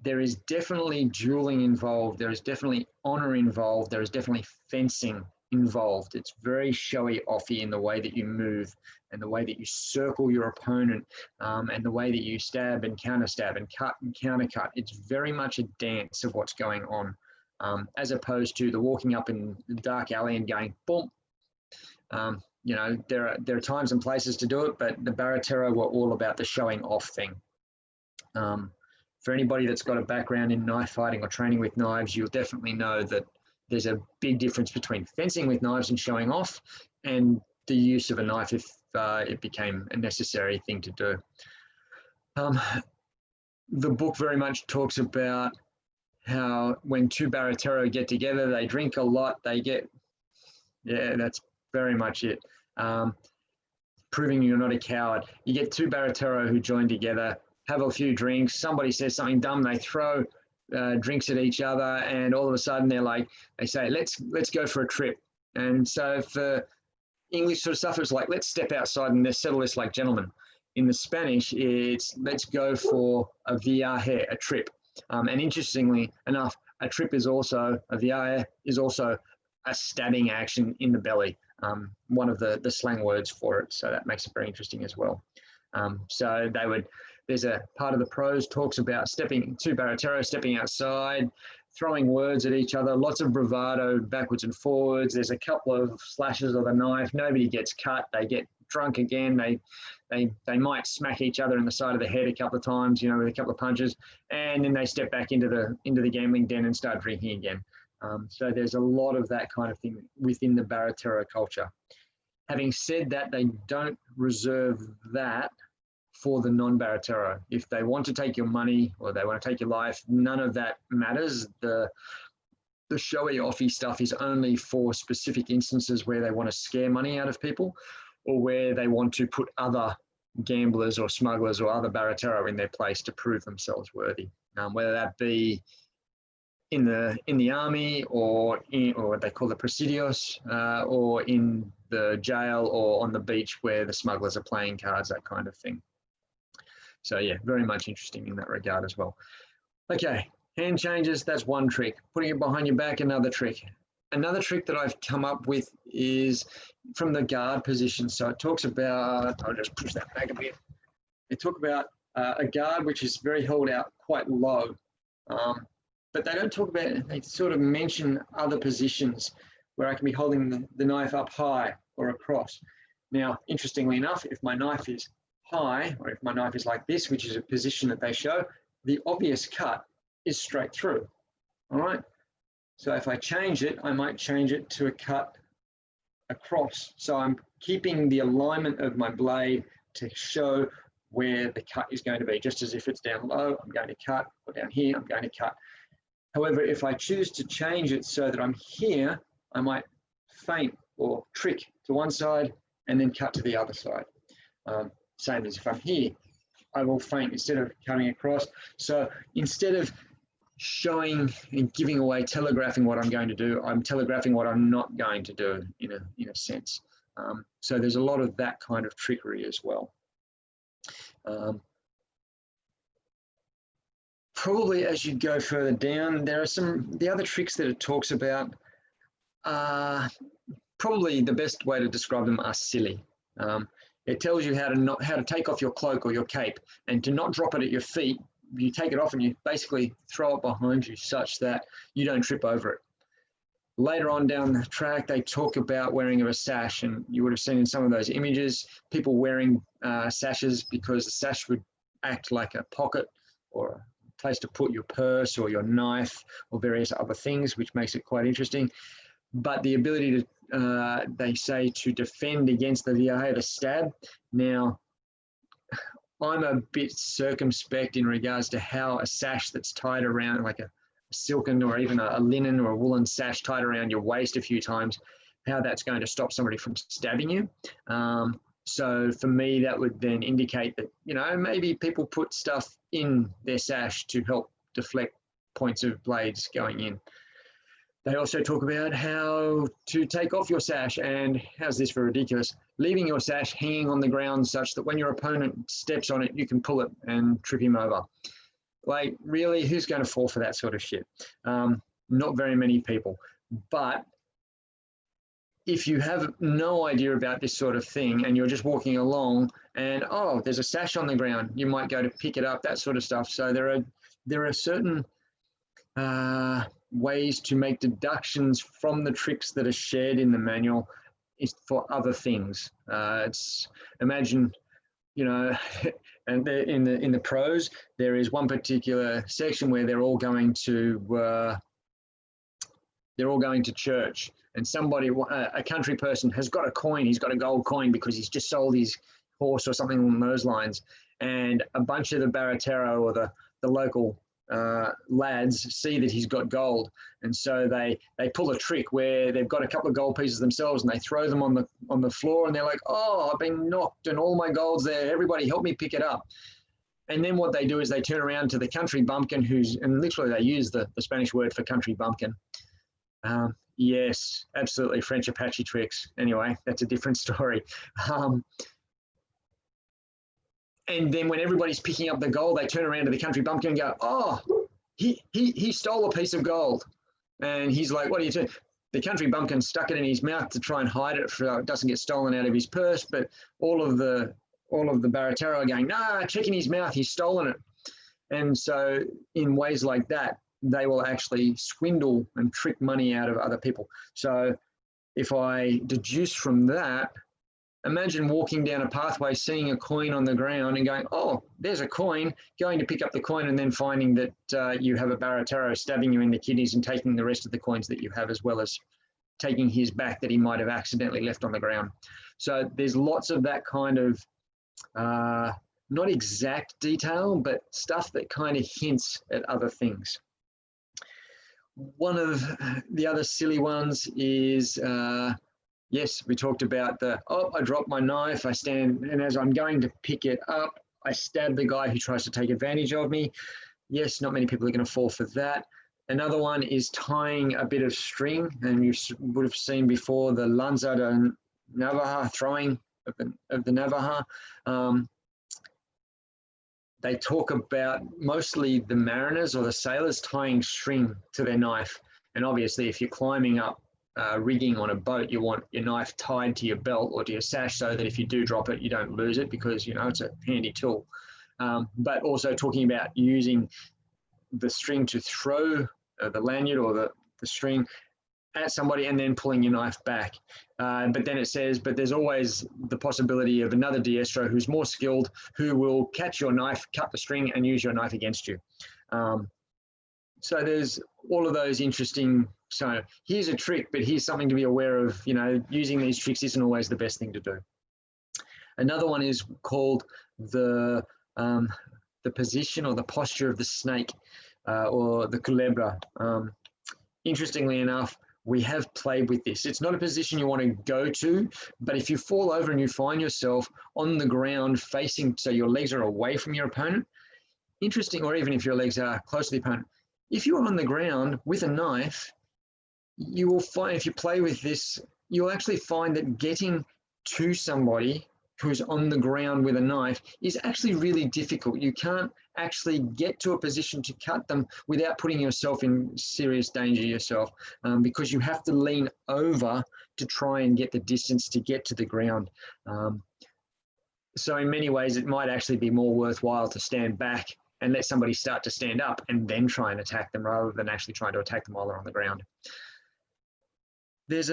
There is definitely dueling involved. There is definitely honor involved. There is definitely fencing involved. It's very showy offy in the way that you move and the way that you circle your opponent and the way that you stab and counter stab and cut and counter cut. It's very much a dance of what's going on as opposed to the walking up in the dark alley and going boom. You know, there are times and places to do it, but the Baratero were all about the showing off thing. For anybody that's got a background in knife fighting or training with knives, you'll definitely know that there's a big difference between fencing with knives and showing off and the use of a knife if it became a necessary thing to do. The book very much talks about how when two Baratero get together, they drink a lot, they get, yeah, that's very much it. Proving you're not a coward. You get two Baratero who join together, have a few drinks, somebody says something dumb, they throw drinks at each other, and all of a sudden they say, let's go for a trip. And so for English sort of stuff, it's like, let's step outside and let's settle this like gentlemen. In the Spanish, it's let's go for a viaje, a trip. And interestingly enough, a trip is also, a viaje is also a stabbing action in the belly, one of the slang words for it. So that makes it very interesting as well. So they would, there's a part of the prose talks about two Baratero stepping outside, throwing words at each other, lots of bravado backwards and forwards. There's a couple of slashes of the knife. Nobody gets cut. They get drunk again. They might smack each other in the side of the head a couple of times, you know, with a couple of punches, and then they step back into the gambling den and start drinking again. So there's a lot of that kind of thing within the Baratero culture. Having said that, they don't reserve that for the non-Baratero. If they want to take your money or they want to take your life, none of that matters. The showy offy stuff is only for specific instances where they want to scare money out of people or where they want to put other gamblers or smugglers or other Baratero in their place to prove themselves worthy, whether that be in the army or what they call the presidios, or in the jail or on the beach where the smugglers are playing cards, that kind of thing. So yeah, very much interesting in that regard as well. Okay, hand changes, that's one trick. Putting it behind your back, another trick. Another trick that I've come up with is from the guard position. So it talks about, I'll just push that back a bit. They talk about a guard which is very held out quite low. But they don't talk about, they sort of mention other positions where I can be holding the knife up high or across. Now, interestingly enough, if my knife is high, or if my knife is like this, which is a position that they show, the obvious cut is straight through, all right? So if I change it, I might change it to a cut across. So I'm keeping the alignment of my blade to show where the cut is going to be. Just as if it's down low, I'm going to cut, or down here, I'm going to cut. However, if I choose to change it so that I'm here, I might feint or trick to one side and then cut to the other side. Same as if I'm here, I will feint instead of cutting across. So instead of showing and giving away, telegraphing what I'm going to do, I'm telegraphing what I'm not going to do in a sense. So there's a lot of that kind of trickery as well. Probably as you go further down, there are the other tricks that it talks about. Probably the best way to describe them are silly. It tells you how to take off your cloak or your cape, and to not drop it at your feet. You take it off and you basically throw it behind you such that you don't trip over it. Later on down the track, they talk about wearing of a sash, and you would have seen in some of those images people wearing sashes because the sash would act like a pocket or a place to put your purse or your knife or various other things, which makes it quite interesting. But the ability to, they say, to defend against the stab. Now, I'm a bit circumspect in regards to how a sash that's tied around, like a silken or even a linen or a woolen sash tied around your waist a few times, how that's going to stop somebody from stabbing you. So for me, that would then indicate that, you know, maybe people put stuff in their sash to help deflect points of blades going in. They also talk about how to take off your sash, and how's this for ridiculous? Leaving your sash hanging on the ground such that when your opponent steps on it, you can pull it and trip him over. Like, really, who's going to fall for that sort of shit? Not very many people. But if you have no idea about this sort of thing and you're just walking along and, oh, there's a sash on the ground, you might go to pick it up, that sort of stuff. So there are certain ways to make deductions from the tricks that are shared in the manual is for other things. Imagine, you know, and in the prose, there is one particular section where they're all going to church, and somebody, a country person, has got a coin. He's got a gold coin because he's just sold his horse or something along those lines. And a bunch of the Baratero or the local lads see that he's got gold, and so they pull a trick where they've got a couple of gold pieces themselves and they throw them on the floor, and they're like, oh, I've been knocked and all my gold's there, everybody help me pick it up. And then what they do is they turn around to the country bumpkin, and literally they use the Spanish word for country bumpkin. Yes, absolutely, French Apache tricks. Anyway, that's a different story. And then when everybody's picking up the gold, they turn around to the country bumpkin and go, oh, he stole a piece of gold. And he's like, what are you doing? The country bumpkin stuck it in his mouth to try and hide it so it doesn't get stolen out of his purse. But all of the Baratero are going, nah, check in his mouth, he's stolen it. And so in ways like that, they will actually swindle and trick money out of other people. So if I deduce from that, imagine walking down a pathway, seeing a coin on the ground and going, oh, there's a coin, going to pick up the coin and then finding that you have a Baratero stabbing you in the kidneys and taking the rest of the coins that you have, as well as taking his back that he might have accidentally left on the ground. So there's lots of that kind of, not exact detail, but stuff that kind of hints at other things. One of the other silly ones is, yes, we talked about I dropped my knife, I stand, and as I'm going to pick it up, I stab the guy who tries to take advantage of me. Yes, not many people are going to fall for that. Another one is tying a bit of string, and you would have seen before the lanza de navaja, throwing of the navaja. They talk about mostly the mariners or the sailors tying string to their knife. And obviously, if you're climbing up rigging on a boat, you want your knife tied to your belt or to your sash so that if you do drop it, you don't lose it, because, you know, it's a handy tool. But also talking about using the string to throw the lanyard or the string at somebody and then pulling your knife back. But then it says, but there's always the possibility of another diestro who's more skilled, who will catch your knife, cut the string and use your knife against you. So there's all of those interesting So here's a trick, but here's something to be aware of. You know, using these tricks isn't always the best thing to do. Another one is called the position or the posture of the snake, or the culebra. Interestingly enough, we have played with this. It's not a position you want to go to, but if you fall over and you find yourself on the ground facing, so your legs are away from your opponent, interesting, or even if your legs are close to the opponent, if you're on the ground with a knife, you will find, if you play with this, you'll actually find that getting to somebody who's on the ground with a knife is actually really difficult. You can't actually get to a position to cut them without putting yourself in serious danger yourself, because you have to lean over to try and get the distance to get to the ground. So in many ways, it might actually be more worthwhile to stand back and let somebody start to stand up and then try and attack them rather than actually trying to attack them while they're on the ground. There's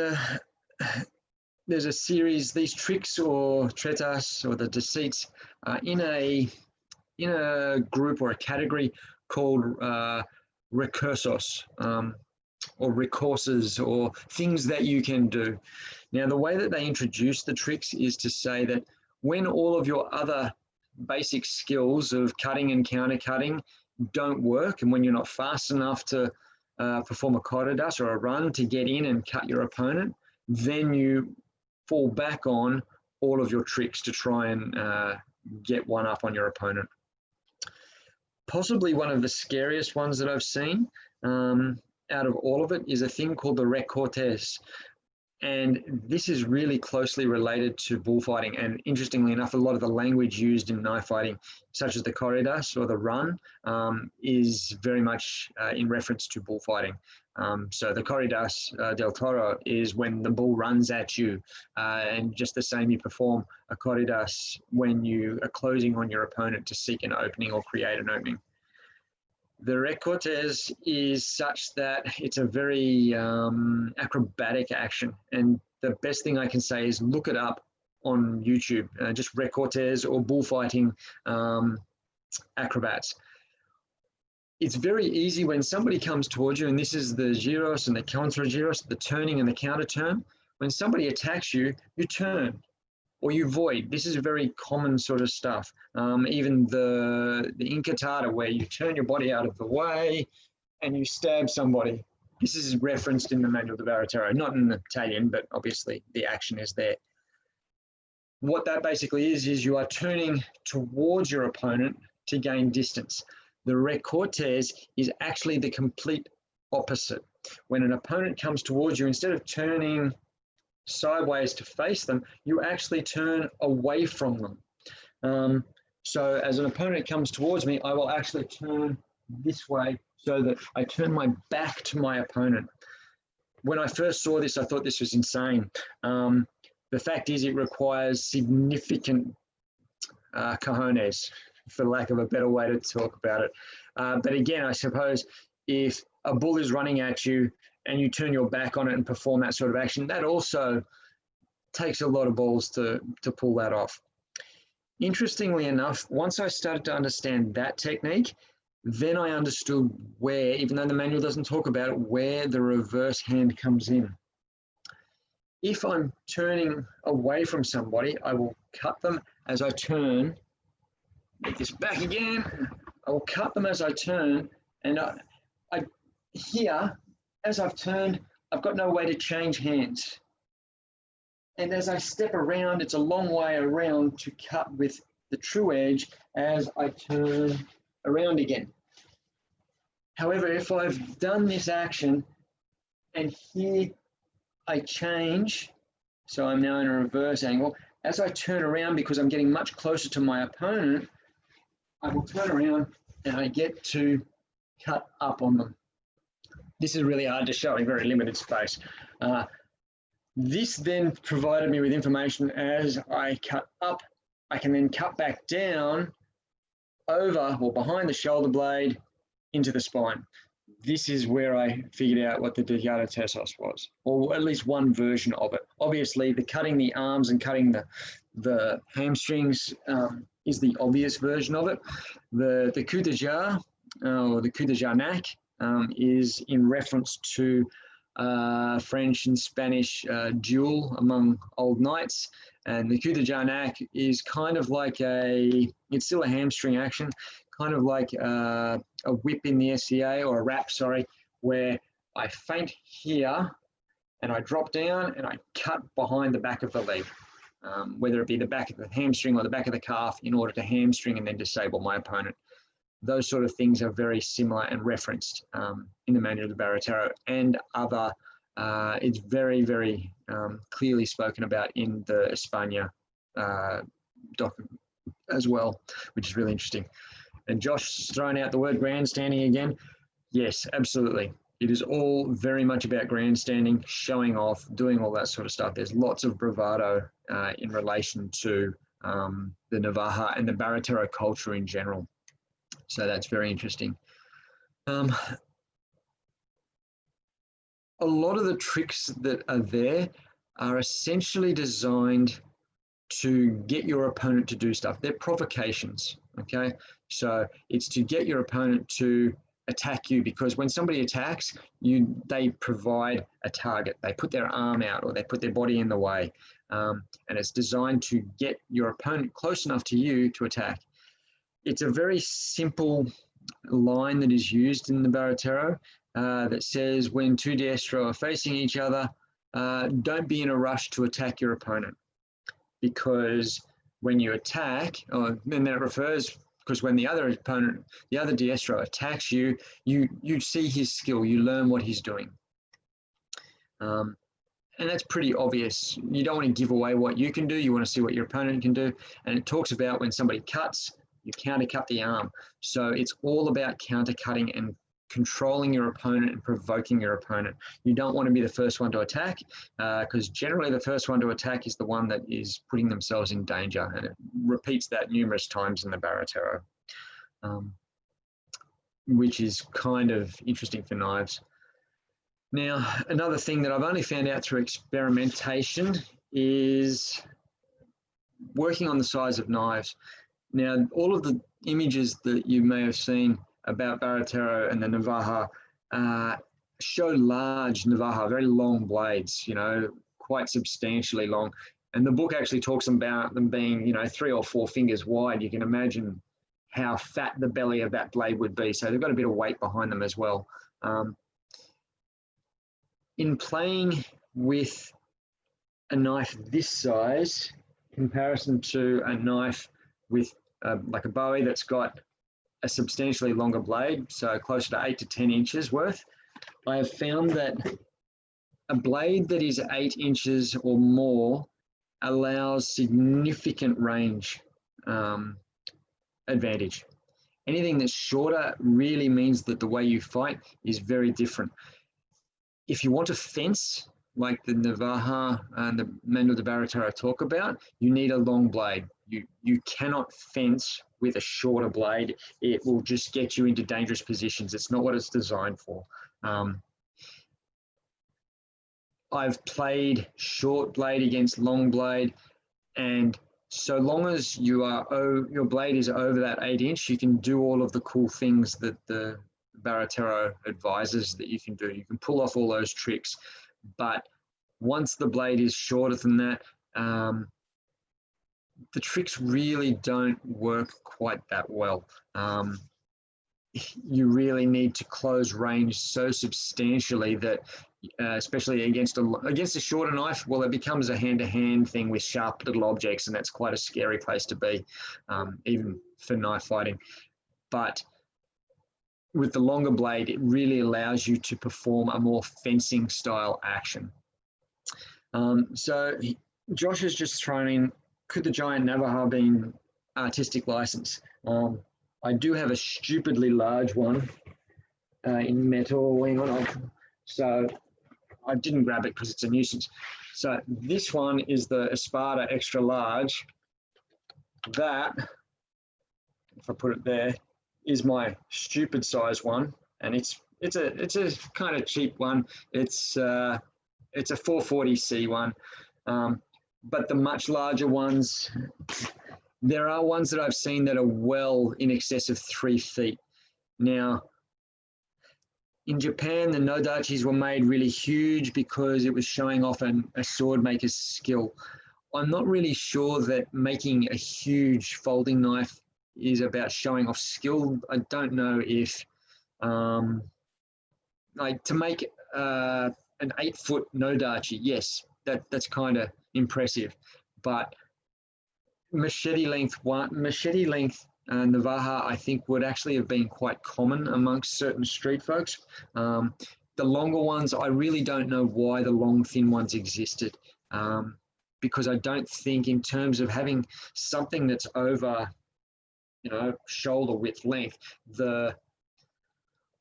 a series, these tricks or tretas or the deceits, in a group or a category called recursos, or recourses, or things that you can do. Now, the way that they introduce the tricks is to say that when all of your other basic skills of cutting and counter cutting don't work, and when you're not fast enough to perform a corridas or a run to get in and cut your opponent, then you fall back on all of your tricks to try and get one up on your opponent. Possibly one of the scariest ones that I've seen out of all of it is a thing called the Rec Cortez. And this is really closely related to bullfighting. And interestingly enough, a lot of the language used in knife fighting, such as the corridas or the run, is very much in reference to bullfighting. So the corridas del toro is when the bull runs at you, and just the same, you perform a corridas when you are closing on your opponent to seek an opening or create an opening. The Rec Cortez is such that it's a very acrobatic action, and the best thing I can say is look it up on YouTube, just Rec Cortez or bullfighting acrobats. It's very easy when somebody comes towards you, and this is the giros and the contra giros, the turning and the counter turn. When somebody attacks you, you turn or you void. This is very common sort of stuff. Even the incatada, where you turn your body out of the way and you stab somebody. This is referenced in the manual of the Baratero, not in Italian, but obviously the action is there. What that basically is you are turning towards your opponent to gain distance. The Rec Cortez is actually the complete opposite. When an opponent comes towards you, instead of turning sideways to face them, you actually turn away from them. So as an opponent comes towards me, I will actually turn this way so that I turn my back to my opponent. When I first saw this, I thought this was insane. The fact is, it requires significant cojones, for lack of a better way to talk about it. But again, I suppose if a bull is running at you and you turn your back on it and perform that sort of action, that also takes a lot of balls to pull that off. Interestingly enough, once I started to understand that technique, then I understood where, even though the manual doesn't talk about it, where the reverse hand comes in. If I'm turning away from somebody, I will cut them as I turn. Make this back again. I will cut them as I turn, and I here, as I've turned, I've got no way to change hands. And as I step around, it's a long way around to cut with the true edge as I turn around again. However, if I've done this action and here I change, so I'm now in a reverse angle, as I turn around, because I'm getting much closer to my opponent, I will turn around and I get to cut up on them. This is really hard to show in very limited space. This then provided me with information as I cut up. I can then cut back down over or behind the shoulder blade into the spine. This is where I figured out what the deceits was, or at least one version of it. Obviously, the cutting the arms and cutting the hamstrings is the obvious version of it. The coup de jar, or the coup de jarnac, is in reference to French and Spanish duel among old knights. And the coup de Jarnac is kind of like it's still a hamstring action, kind of like a whip in the SCA, or a wrap, sorry, where I feint here and I drop down and I cut behind the back of the leg, whether it be the back of the hamstring or the back of the calf, in order to hamstring and then disable my opponent. Those sort of things are very similar and referenced in the Manual of the Baratero and other. It's very, very clearly spoken about in the España document as well, which is really interesting. And Josh's thrown out the word grandstanding again. Yes, absolutely. It is all very much about grandstanding, showing off, doing all that sort of stuff. There's lots of bravado in relation to the Navaja and the Baratero culture in general. So that's very interesting. A lot of the tricks that are there are essentially designed to get your opponent to do stuff. They're provocations, okay? So it's to get your opponent to attack you, because when somebody attacks you, they provide a target. They put their arm out or they put their body in the way. And it's designed to get your opponent close enough to you to attack. It's a very simple line that is used in the Baratero that says, when two diestro are facing each other, don't be in a rush to attack your opponent, because when you attack, and then it refers, because when the other opponent, the other diestro attacks you, you see his skill, you learn what he's doing. And that's pretty obvious. You don't want to give away what you can do, you want to see what your opponent can do. And it talks about when somebody cuts, you countercut the arm. So it's all about countercutting and controlling your opponent and provoking your opponent. You don't want to be the first one to attack, because generally the first one to attack is the one that is putting themselves in danger. And it repeats that numerous times in the Baratero, which is kind of interesting for knives. Now, another thing that I've only found out through experimentation is working on the size of knives. Now, all of the images that you may have seen about Baratero and the Navaja show large Navaja, very long blades, you know, quite substantially long. And the book actually talks about them being, you know, 3 or 4 fingers wide. You can imagine how fat the belly of that blade would be. So they've got a bit of weight behind them as well. In playing with a knife this size, in comparison to a knife with like a Bowie that's got a substantially longer blade, so closer to 8 to 10 inches worth, I have found that a blade that is 8 inches or more allows significant range advantage. Anything that's shorter really means that the way you fight is very different. If you want to fence, like the Navaja and the Manual de Baratero talk about, you need a long blade. You cannot fence with a shorter blade. It will just get you into dangerous positions. It's not what it's designed for. I've played short blade against long blade, and so long as your blade is over that 8 inch, you can do all of the cool things that the Baratero advises that you can do. You can pull off all those tricks, but once the blade is shorter than that, the tricks really don't work quite that well. You really need to close range so substantially that, especially against a shorter knife, well, it becomes a hand-to-hand thing with sharp little objects, and that's quite a scary place to be, even for knife fighting. But with the longer blade, it really allows you to perform a more fencing style action. So Josh has just thrown in, could the giant Navaja be an artistic license? I do have a stupidly large one in metal. Hang on, so I didn't grab it because it's a nuisance. So this one is the Espada extra large. That, if I put it there, is my stupid size one, and it's a kind of cheap one. It's a 440C one, but the much larger ones, there are ones that I've seen that are well in excess of 3 feet. Now, In Japan, the nodachis were made really huge because it was showing off a sword maker's skill. I'm not really sure that making a huge folding knife is about showing off skill. I don't know if, like to make an 8-foot nodachi, yes, that's kind of impressive, but machete length navaja, I think, would actually have been quite common amongst certain street folks. The longer ones, I really don't know why the long, thin ones existed, because I don't think, in terms of having something that's over, shoulder width length,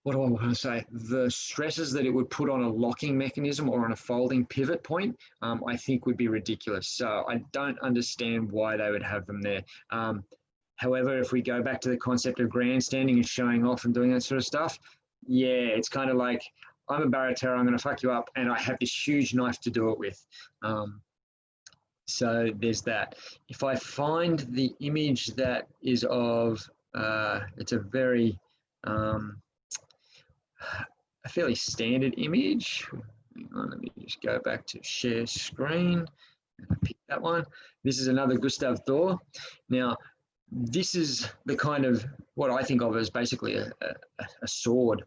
what do I want to say? The stresses that it would put on a locking mechanism or on a folding pivot point, I think would be ridiculous. So I don't understand why they would have them there. However, if we go back to the concept of grandstanding and showing off and doing that sort of stuff, yeah, it's kind of like, I'm a Baratero, I'm going to fuck you up, and I have this huge knife to do it with. So there's that. If I find the image that is of, it's a very, a fairly standard image. Hang on, let me just go back to share screen. I pick that one. This is another Gustav Thor. Now, this is the kind of what I think of as basically a sword.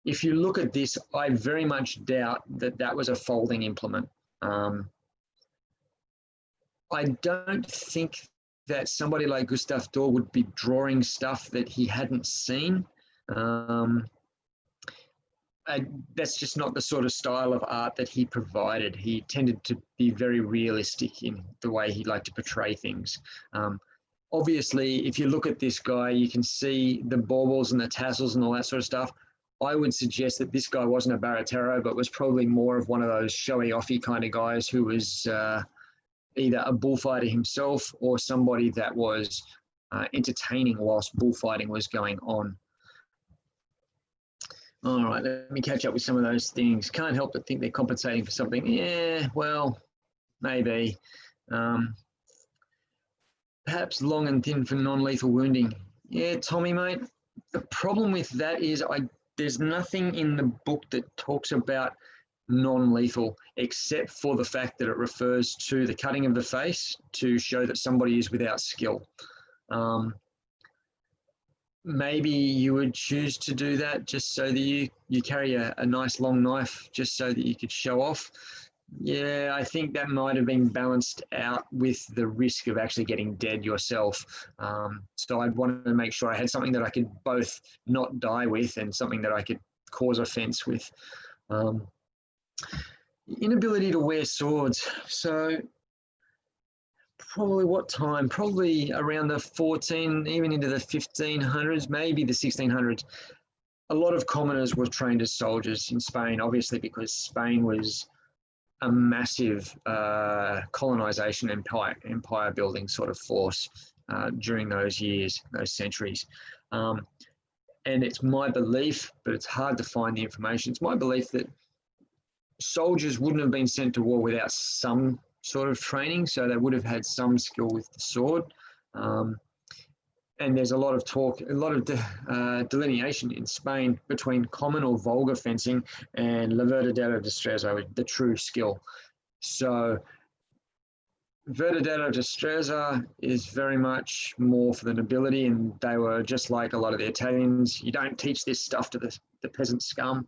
If you look at this, I very much doubt that that was a folding implement. I don't think that somebody like Gustav Thor would be drawing stuff that he hadn't seen. That's just not the sort of style of art that he provided. He tended to be very realistic in the way he liked to portray things. Obviously, if you look at this guy, you can see the baubles and the tassels and all that sort of stuff. I would suggest that this guy wasn't a Baratero, but was probably more of one of those showy-offy kind of guys who was either a bullfighter himself or somebody that was entertaining whilst bullfighting was going on. All right, let me catch up with some of those things. Can't help but think they're compensating for something. Yeah, well, maybe. Perhaps long and thin for non-lethal wounding. Yeah, Tommy, mate. The problem with that is there's nothing in the book that talks about non-lethal, except for the fact that it refers to the cutting of the face to show that somebody is without skill. Maybe you would choose to do that just so that you carry a nice long knife just so that you could show off. Yeah, I think that might have been balanced out with the risk of actually getting dead yourself. So I'd want to make sure I had something that I could both not die with and something that I could cause offense with. Inability to wear swords. So probably what time? Probably around the 14, even into the 1500s, maybe the 1600s. A lot of commoners were trained as soldiers in Spain, obviously because Spain was a massive colonization empire building sort of force during those years, those centuries. And it's my belief, but it's hard to find the information, it's my belief that soldiers wouldn't have been sent to war without some sort of training, so they would have had some skill with the sword. And there's a lot of talk, a lot of delineation in Spain between common or vulgar fencing and la verdadera destreza, the true skill. So verdadera destreza is very much more for the nobility, and they were just like a lot of the Italians. You don't teach this stuff to the peasant scum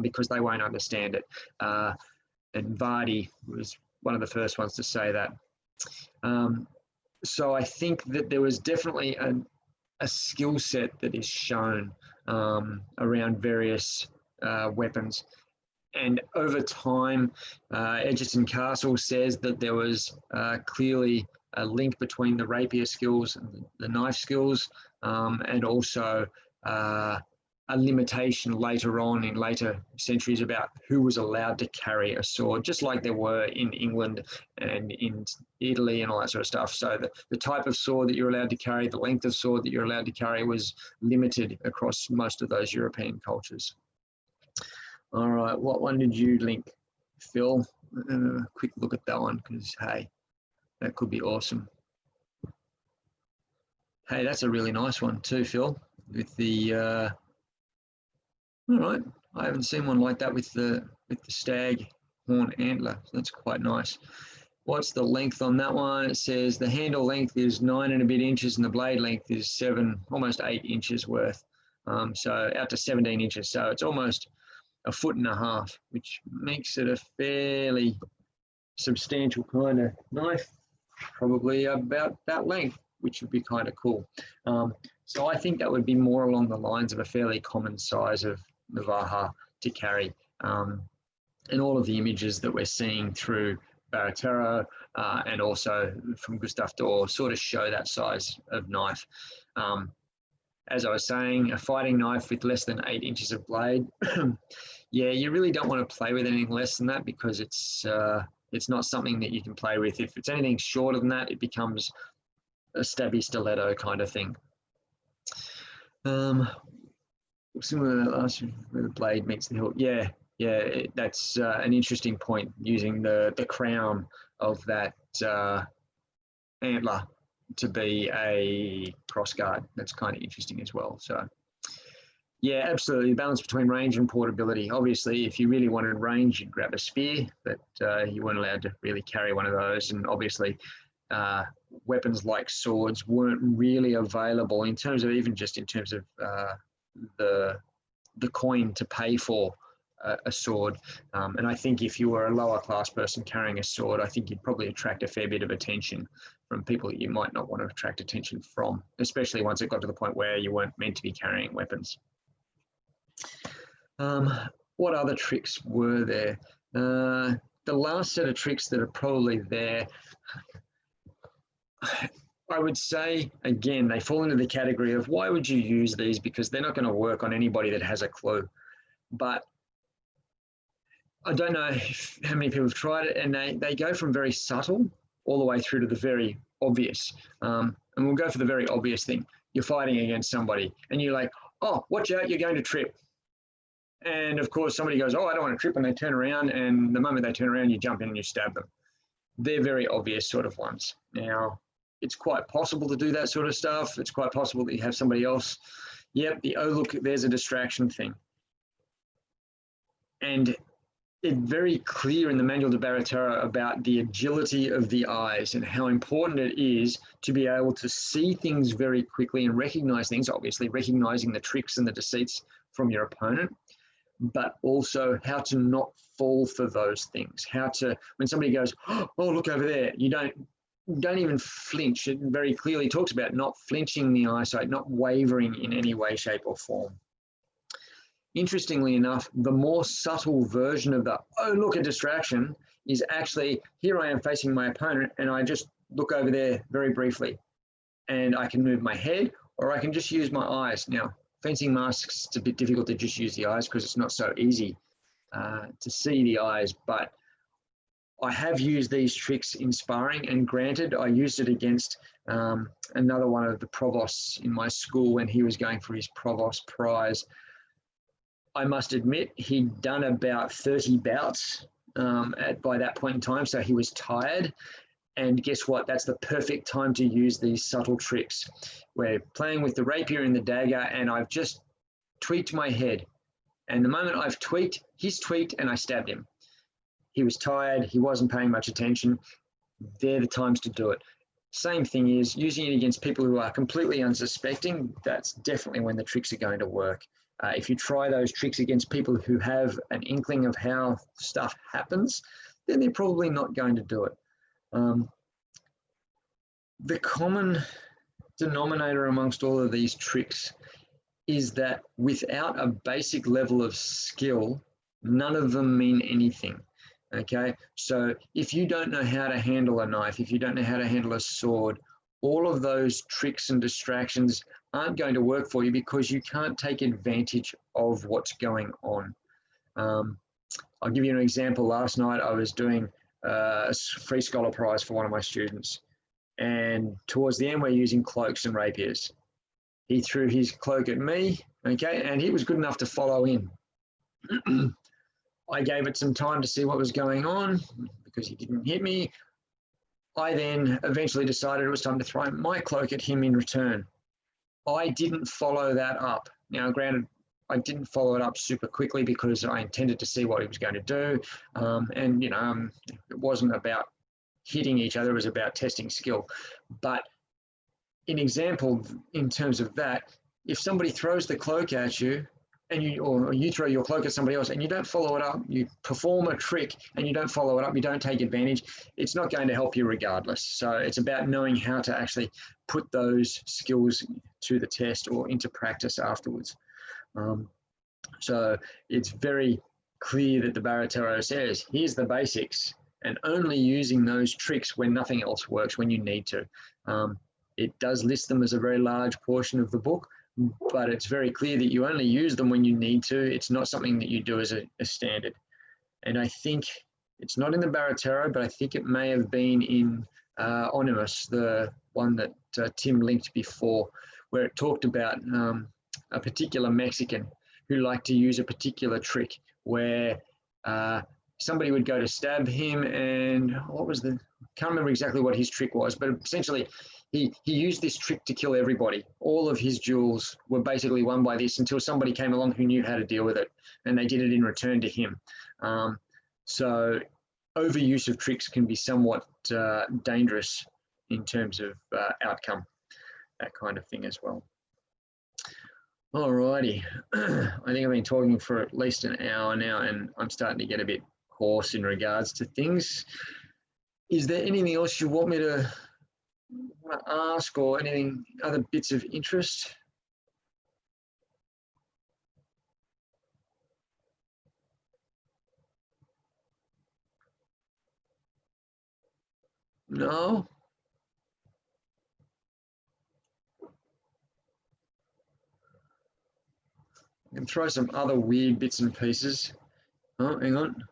because they won't understand it. And Vardy was one of the first ones to say that. So I think that there was definitely a skill set that is shown around various weapons. And over time, Edgerton Castle says that there was clearly a link between the rapier skills and the knife skills, and also a limitation later on in later centuries about who was allowed to carry a sword, just like there were in England and in Italy and all that sort of stuff. So the type of sword that you're allowed to carry, the length of sword that you're allowed to carry was limited across most of those European cultures. All right, what one did you link, Phil? Quick look at that one, because, hey, that could be awesome. Hey, that's a really nice one too, Phil, with the... all right, I haven't seen one like that with the stag horn antler. So that's quite nice. What's the length on that one? It says the handle length is 9 and a bit inches and the blade length is 7, almost 8 inches worth. So out to 17 inches. So it's almost a foot and a half, which makes it a fairly substantial kind of knife, probably about that length, which would be kind of cool. So I think that would be more along the lines of a fairly common size of navaja to carry. And all of the images that we're seeing through Baratero and also from Gustave Doré sort of show that size of knife. As I was saying, a fighting knife with less than 8 inches of blade, yeah, you really don't want to play with anything less than that because it's not something that you can play with. If it's anything shorter than that, it becomes a stabby stiletto kind of thing. Similar to that last where the blade meets the hilt. Yeah, that's an interesting point, using the crown of that antler to be a crossguard. That's kind of interesting as well. So yeah, absolutely. The balance between range and portability. Obviously, if you really wanted range, you'd grab a spear, but you weren't allowed to really carry one of those. And obviously, weapons like swords weren't really available in terms of the coin to pay for a sword. And I think if you were a lower class person carrying a sword, I think you'd probably attract a fair bit of attention from people that you might not want to attract attention from, especially once it got to the point where you weren't meant to be carrying weapons. What other tricks were there? The last set of tricks that are probably there, I would say, again, they fall into the category of why would you use these, because they're not going to work on anybody that has a clue. But I don't know how many people have tried it, and they go from very subtle all the way through to the very obvious. And we'll go for the very obvious thing. You're fighting against somebody and you're like, oh, watch out, you're going to trip. And of course, somebody goes, oh, I don't want to trip, and they turn around, and the moment they turn around, you jump in and you stab them. They're very obvious sort of ones. Now, it's quite possible to do that sort of stuff. It's quite possible that you have somebody else. Yep, oh, look, there's a distraction thing. And it's very clear in the Manual de Baratero about the agility of the eyes and how important it is to be able to see things very quickly and recognize things, obviously recognizing the tricks and the deceits from your opponent, but also how to not fall for those things. How to, when somebody goes, oh, look over there, you don't even flinch. It very clearly talks about not flinching the eyesight, not wavering in any way, shape, or form. Interestingly enough, the more subtle version of the, oh, look, a distraction, is actually, here I am facing my opponent, and I just look over there very briefly, and I can move my head, or I can just use my eyes. Now, fencing masks, it's a bit difficult to just use the eyes because it's not so easy to see the eyes, but I have used these tricks in sparring, and granted, I used it against another one of the provosts in my school when he was going for his provost prize. I must admit, he'd done about 30 bouts by that point in time, so he was tired. And guess what? That's the perfect time to use these subtle tricks. We're playing with the rapier and the dagger, and I've just tweaked my head. And the moment I've tweaked, he's tweaked, and I stabbed him. He was tired. He wasn't paying much attention. They're the times to do it. Same thing is using it against people who are completely unsuspecting. That's definitely when the tricks are going to work. If you try those tricks against people who have an inkling of how stuff happens, then they're probably not going to do it. The common denominator amongst all of these tricks is that without a basic level of skill, none of them mean anything. Okay, so if you don't know how to handle a knife, if you don't know how to handle a sword, all of those tricks and distractions aren't going to work for you because you can't take advantage of what's going on. I'll give you an example. Last night I was doing a free scholar prize for one of my students, and towards the end we're using cloaks and rapiers. He threw his cloak at me, okay, and he was good enough to follow in. I gave it some time to see what was going on because he didn't hit me. I then eventually decided it was time to throw my cloak at him in return. I didn't follow that up. Now, granted, I didn't follow it up super quickly because I intended to see what he was going to do. And, it wasn't about hitting each other, it was about testing skill. But in example, in terms of that, if somebody throws the cloak at you, or you throw your cloak at somebody else and you don't follow it up, you perform a trick and you don't follow it up, you don't take advantage, it's not going to help you regardless. So it's about knowing how to actually put those skills to the test or into practice afterwards. So it's very clear that the Baratero says, here's the basics, and only using those tricks when nothing else works, when you need to. It does list them as a very large portion of the book, but it's very clear that you only use them when you need to. It's not something that you do as a standard. And I think it's not in the Baratero, but I think it may have been in Onimus, the one that Tim linked before, where it talked about a particular Mexican who liked to use a particular trick where somebody would go to stab him, and can't remember exactly what his trick was, but essentially he used this trick to kill everybody. All of his duels were basically won by this until somebody came along who knew how to deal with it, and they did it in return to him. So overuse of tricks can be somewhat dangerous in terms of outcome, that kind of thing as well. Alrighty, I think I've been talking for at least an hour now, and I'm starting to get a bit hoarse in regards to things. Is there anything else you want me to ask, or anything, other bits of interest? No? I can throw some other weird bits and pieces. Oh, hang on.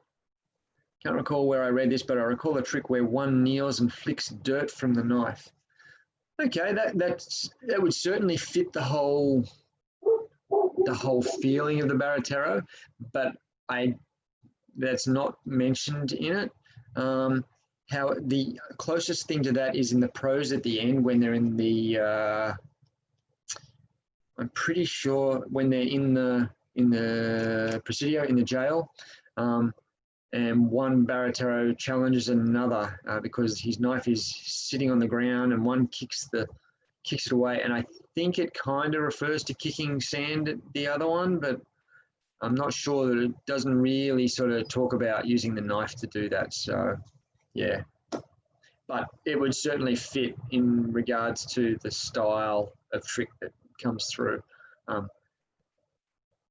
Can't recall where I read this, but I recall a trick where one kneels and flicks dirt from the knife. Okay, that would certainly fit the whole feeling of the Baratero, but that's not mentioned in it. How the closest thing to that is in the prose at the end when they're in the I'm pretty sure when they're in the presidio, in the jail, and one Baratero challenges another because his knife is sitting on the ground, and one kicks it away. And I think it kind of refers to kicking sand at the other one, but I'm not sure that it doesn't really sort of talk about using the knife to do that. So, yeah. But it would certainly fit in regards to the style of trick that comes through.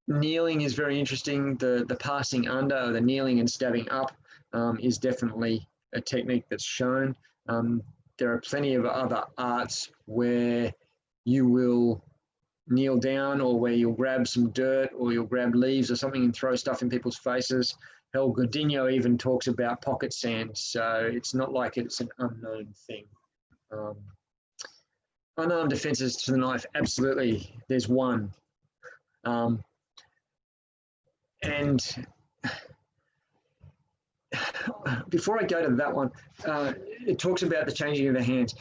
Kneeling is very interesting. The passing under, or the kneeling and stabbing up is definitely a technique that's shown. There are plenty of other arts where you will kneel down, or where you'll grab some dirt, or you'll grab leaves or something and throw stuff in people's faces. Hell, Godinho even talks about pocket sand, so it's not like it's an unknown thing. Unarmed defenses to the knife, absolutely, there's one. And before I go to that one, it talks about the changing of the hands.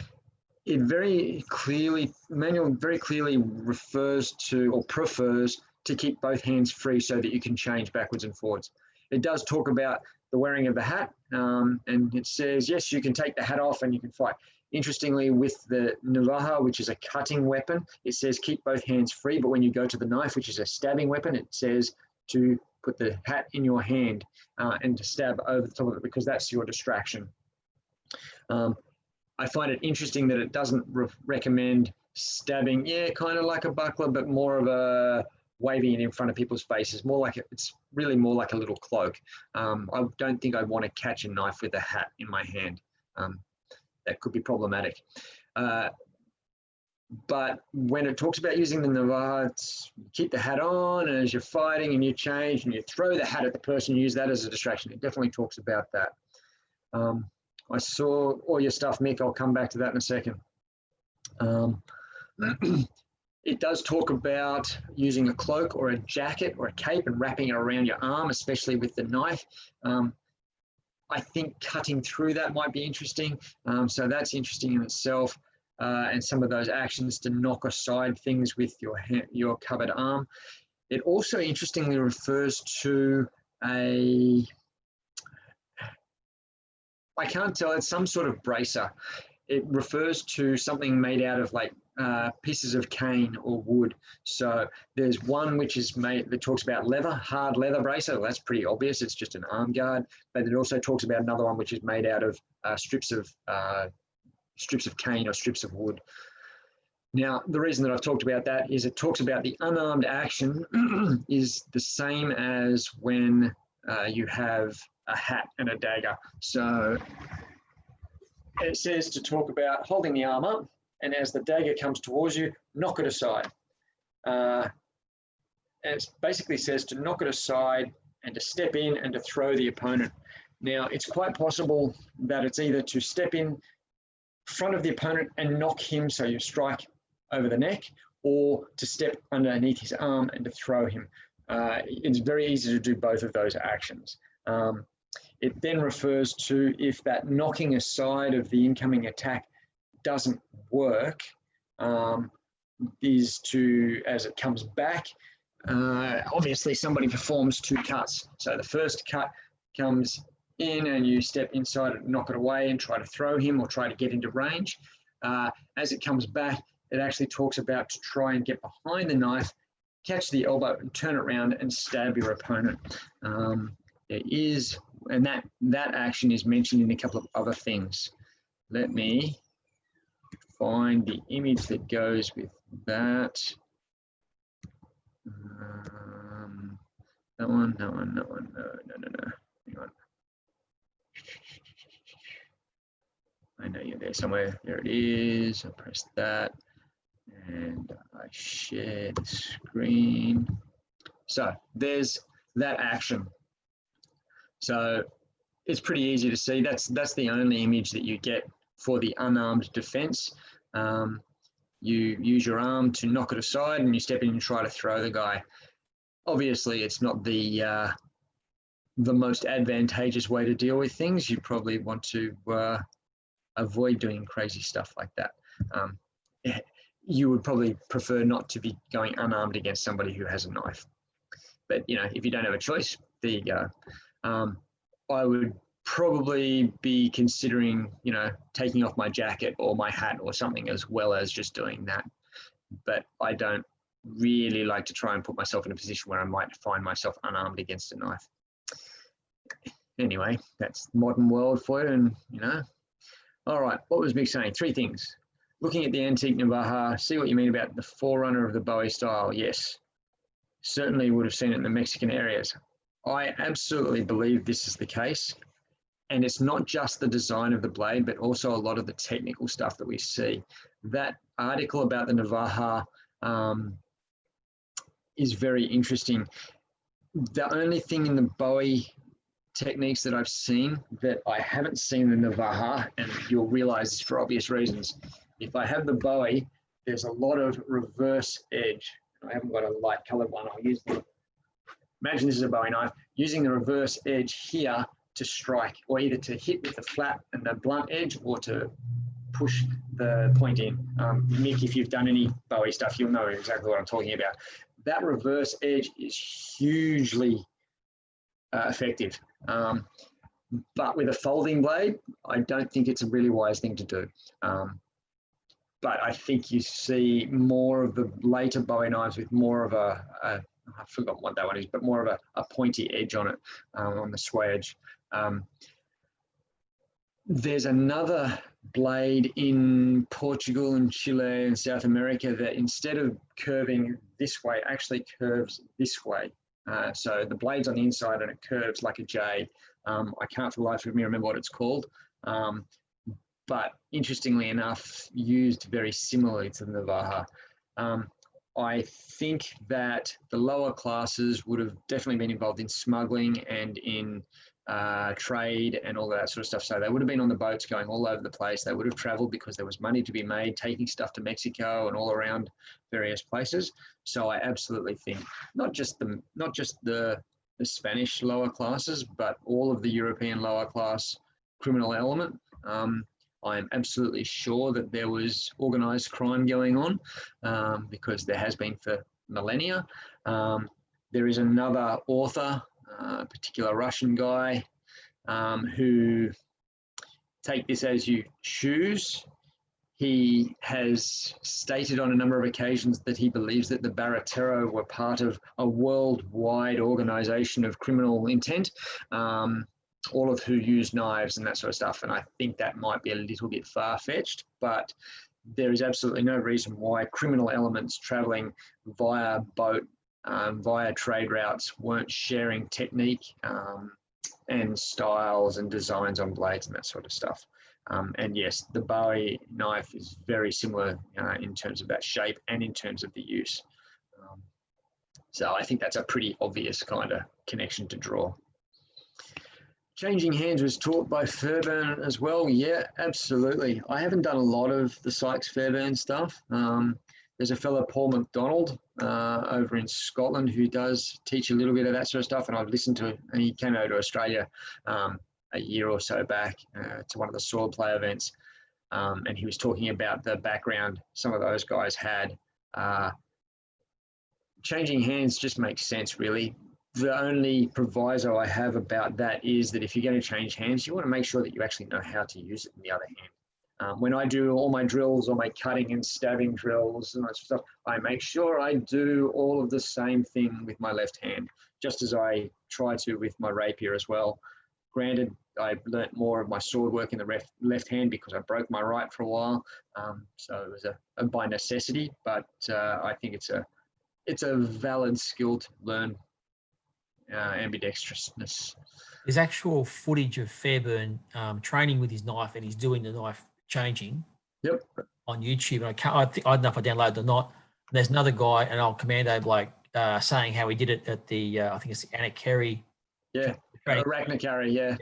It very clearly, the manual very clearly refers to, or prefers to keep both hands free so that you can change backwards and forwards. It does talk about the wearing of the hat, and it says, yes, you can take the hat off and you can fight. Interestingly, with the navaja, which is a cutting weapon, it says keep both hands free, but when you go to the knife, which is a stabbing weapon, it says to put the hat in your hand and to stab over the top of it, because that's your distraction. I find it interesting that it doesn't recommend stabbing, yeah, kind of like a buckler, but more of a waving it in front of people's faces, more like it's really more like a little cloak. I don't think I'd want to catch a knife with a hat in my hand. That could be problematic. But when it talks about using the navaja, you keep the hat on, and as you're fighting and you change and you throw the hat at the person, you use that as a distraction. It definitely talks about that. I saw all your stuff, Mick. I'll come back to that in a second. It does talk about using a cloak or a jacket or a cape and wrapping it around your arm, especially with the knife. I think cutting through that might be interesting. So that's interesting in itself. And some of those actions to knock aside things with your covered arm. It also interestingly refers to a, I can't tell, it's some sort of bracer. It refers to something made out of like pieces of cane or wood. So there's one which is made that talks about leather, hard leather bracer. Well, that's pretty obvious. It's just an arm guard. But it also talks about another one which is made out of strips of cane or strips of wood. Now, the reason that I've talked about that is it talks about the unarmed action is the same as when you have a hat and a dagger. So it says to talk about holding the arm up, and as the dagger comes towards you, knock it aside. And it basically says to knock it aside and to step in and to throw the opponent. Now, it's quite possible that it's either to step in front of the opponent and knock him so you strike over the neck, or to step underneath his arm and to throw him. It's very easy to do both of those actions. It then refers to if that knocking aside of the incoming attack doesn't work, is to, as it comes back, obviously somebody performs 2 cuts. So the first cut comes in and you step inside and knock it away and try to throw him or try to get into range. As it comes back, it actually talks about to try and get behind the knife, catch the elbow and turn it around and stab your opponent. There is, and that action is mentioned in a couple of other things. Let me find the image that goes with that. That one, no. Hang on. I know you're there somewhere. There it is. I'll press that. And I share the screen. So there's that action. So it's pretty easy to see. That's the only image that you get for the unarmed defense. You use your arm to knock it aside and you step in and try to throw the guy. Obviously, it's not the most advantageous way to deal with things. You probably want to avoid doing crazy stuff like that. You would probably prefer not to be going unarmed against somebody who has a knife. But, you know, if you don't have a choice, there you go. I would probably be considering, you know, taking off my jacket or my hat or something as well as just doing that. But I don't really like to try and put myself in a position where I might find myself unarmed against a knife. Anyway, that's modern world for you, and, you know. All right, what was Mick saying? 3 things. Looking at the antique navaja, see what you mean about the forerunner of the Bowie style. Yes, certainly would have seen it in the Mexican areas. I absolutely believe this is the case. And it's not just the design of the blade, but also a lot of the technical stuff that we see. That article about the navaja is very interesting. The only thing in the Bowie techniques that I've seen that I haven't seen in the navaja, and you'll realize this for obvious reasons. If I have the Bowie, there's a lot of reverse edge. I haven't got a light colored one. I'll use the, imagine this is a Bowie knife, using the reverse edge here to strike, or either to hit with the flat and the blunt edge or to push the point in. Mick, if you've done any Bowie stuff, you'll know exactly what I'm talking about. That reverse edge is hugely effective. But with a folding blade, I don't think it's a really wise thing to do. But I think you see more of the later Bowie knives with more of I forgot what that one is, but more of a pointy edge on it, on the sway edge. There's another blade in Portugal and Chile and South America that instead of curving this way, actually curves this way. So the blade's on the inside and it curves like a J. I can't for the life of me remember what it's called. But interestingly enough, used very similarly to the navaja. I think that the lower classes would have definitely been involved in smuggling and in trade and all that sort of stuff. So they would have been on the boats going all over the place. They would have traveled because there was money to be made, taking stuff to Mexico and all around various places. So I absolutely think not just the Spanish lower classes, but all of the European lower class criminal element. I'm absolutely sure that there was organised crime going on because there has been for millennia. There is another author, a particular Russian guy, who, take this as you choose. He has stated on a number of occasions that he believes that the Baratero were part of a worldwide organization of criminal intent, all of who use knives and that sort of stuff. And I think that might be a little bit far-fetched, but there is absolutely no reason why criminal elements traveling via boat, via trade routes, weren't sharing technique and styles and designs on blades and that sort of stuff. And yes, the Bowie knife is very similar in terms of that shape and in terms of the use. So I think that's a pretty obvious kind of connection to draw. Changing hands was taught by Fairbairn as well. Yeah, absolutely. I haven't done a lot of the Sykes-Fairbairn stuff. There's a fellow, Paul McDonald, over in Scotland, who does teach a little bit of that sort of stuff. And I've listened to, and he came over to Australia a year or so back to one of the sword play events. And he was talking about the background some of those guys had. Changing hands just makes sense, really. The only proviso I have about that is that if you're going to change hands, you want to make sure that you actually know how to use it in the other hand. When I do all my drills, all my cutting and stabbing drills and that sort of stuff, I make sure I do all of the same thing with my left hand, just as I try to with my rapier as well. Granted, I learnt more of my sword work in the left hand because I broke my right for a while. So it was a by necessity, but I think it's a valid skill to learn. Ambidextrousness.
There's actual footage of Fairbairn training with his knife, and he's doing the knife changing.
Yep.
On YouTube, and I don't know if I downloaded it or not. There's another guy, an old commando bloke, saying how he did it at the I think it's the Anna Kerry.
Yeah. Arachnocarry, yeah.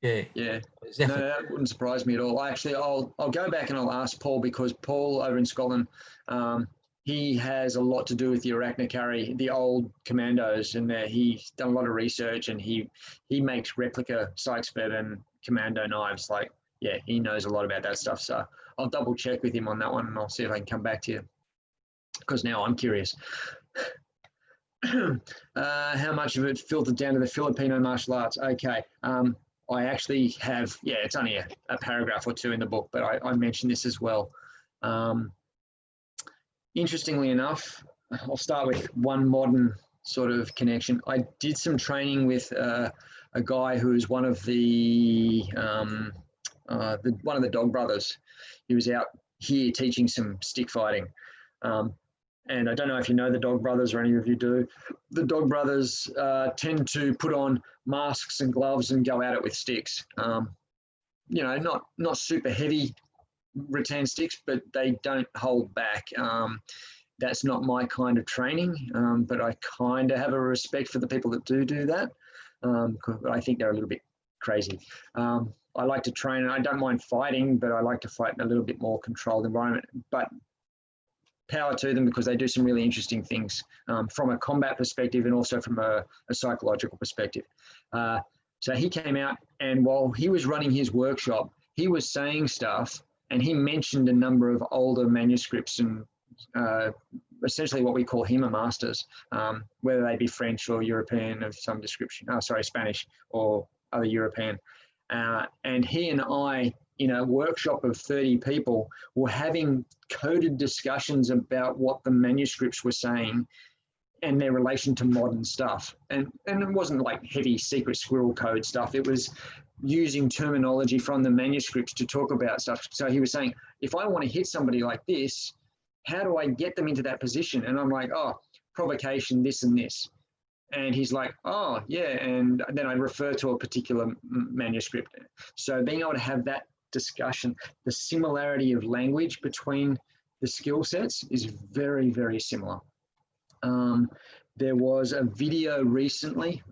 Yeah.
No, that wouldn't surprise me at all. Actually, I'll go back and I'll ask Paul, because Paul over in Scotland, he has a lot to do with the Arachnocarry, the old commandos, and he's done a lot of research, and he makes replica Sykes-Fairbairn commando knives. Like, yeah, he knows a lot about that stuff. So I'll double check with him on that one, and I'll see if I can come back to you, because now I'm curious. How much of it filtered down to the Filipino martial arts? Okay. I actually have, it's only a paragraph or two in the book, but I mentioned this as well. Interestingly enough, I'll start with one modern sort of connection. I did some training with a guy who is one of the Dog Brothers. He was out here teaching some stick fighting. And I don't know if you know the Dog Brothers, or any of you do. The Dog Brothers tend to put on masks and gloves and go at it with sticks. Not super heavy rattan sticks, but they don't hold back. That's not my kind of training, but I kind of have a respect for the people that do that. I think they're a little bit crazy. I like to train, and I don't mind fighting, but I like to fight in a little bit more controlled environment. But power to them, because they do some really interesting things from a combat perspective and also from a psychological perspective. So he came out, and while he was running his workshop, he was saying stuff, and he mentioned a number of older manuscripts and essentially what we call HEMA masters, whether they be French or European of some description, Spanish or other European. And he and I, in a workshop of 30 people, were having coded discussions about what the manuscripts were saying and their relation to modern stuff. And it wasn't like heavy secret squirrel code stuff. It was using terminology from the manuscripts to talk about stuff. So he was saying, if I want to hit somebody like this, how do I get them into that position? And I'm like, provocation, this and this. And he's like, oh, yeah. And then I refer to a particular manuscript. So being able to have that discussion, the similarity of language between the skill sets is very, very similar. There was a video recently,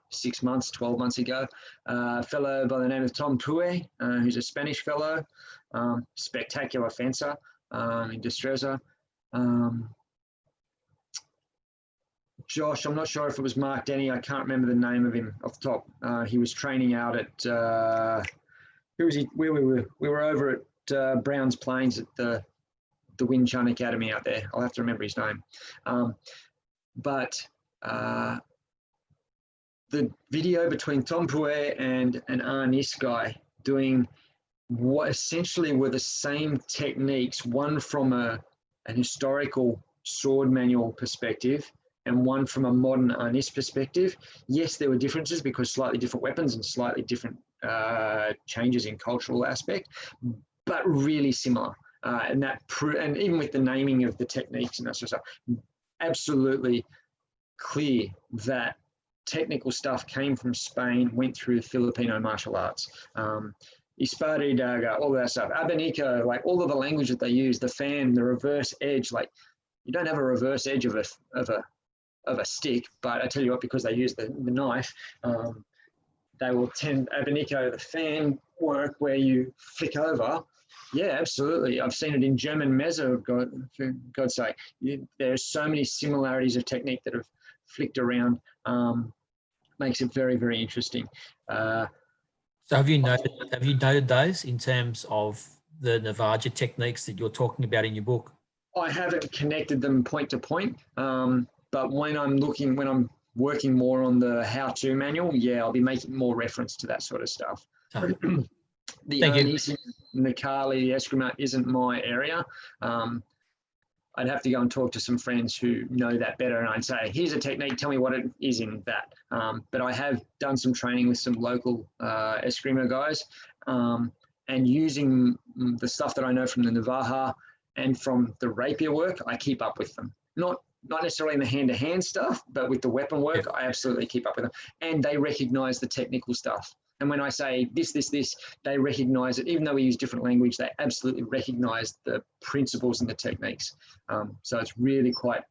6 months, 12 months ago, a fellow by the name of Tom Pue, who's a Spanish fellow, spectacular fencer in Destreza. Josh, I'm not sure if it was Mark Denny. I can't remember the name of him off the top. He was training out at, who was he? We were over at Browns Plains at the Wing Chun Academy out there. I'll have to remember his name. but the video between Tom Pouet and an Arnis guy doing what essentially were the same techniques, one from an historical sword manual perspective and one from a modern Arnis perspective. Yes, there were differences because slightly different weapons and slightly different changes in cultural aspect, but really similar. And even with the naming of the techniques and that sort of stuff, absolutely clear that technical stuff came from Spain, went through Filipino martial arts. Ispari daga, all that stuff. Abanico, like all of the language that they use, the fan, the reverse edge, like you don't have a reverse edge of a stick, but I tell you what, because they use the knife, they will tend Abanico, the fan work where you flick over. Yeah, absolutely. I've seen it in German mezzo, for God's sake. There's so many similarities of technique that have flicked around. Makes it very, very interesting.
So have you noted those in terms of the navaja techniques that you're talking about in your book?
I haven't connected them point to point, but when I'm working more on the how-to manual, yeah, I'll be making more reference to that sort of stuff. The Arnis and the Kali Eskrima isn't my area. I'd have to go and talk to some friends who know that better, and I'd say, here's a technique, tell me what it is in that. But I have done some training with some local Eskrima guys, and using the stuff that I know from the navaja and from the rapier work, I keep up with them. Not necessarily in the hand-to-hand stuff, but with the weapon work, I absolutely keep up with them. And they recognize the technical stuff. And when I say this, they recognize it. Even though we use different language, they absolutely recognize the principles and the techniques. So it's really cool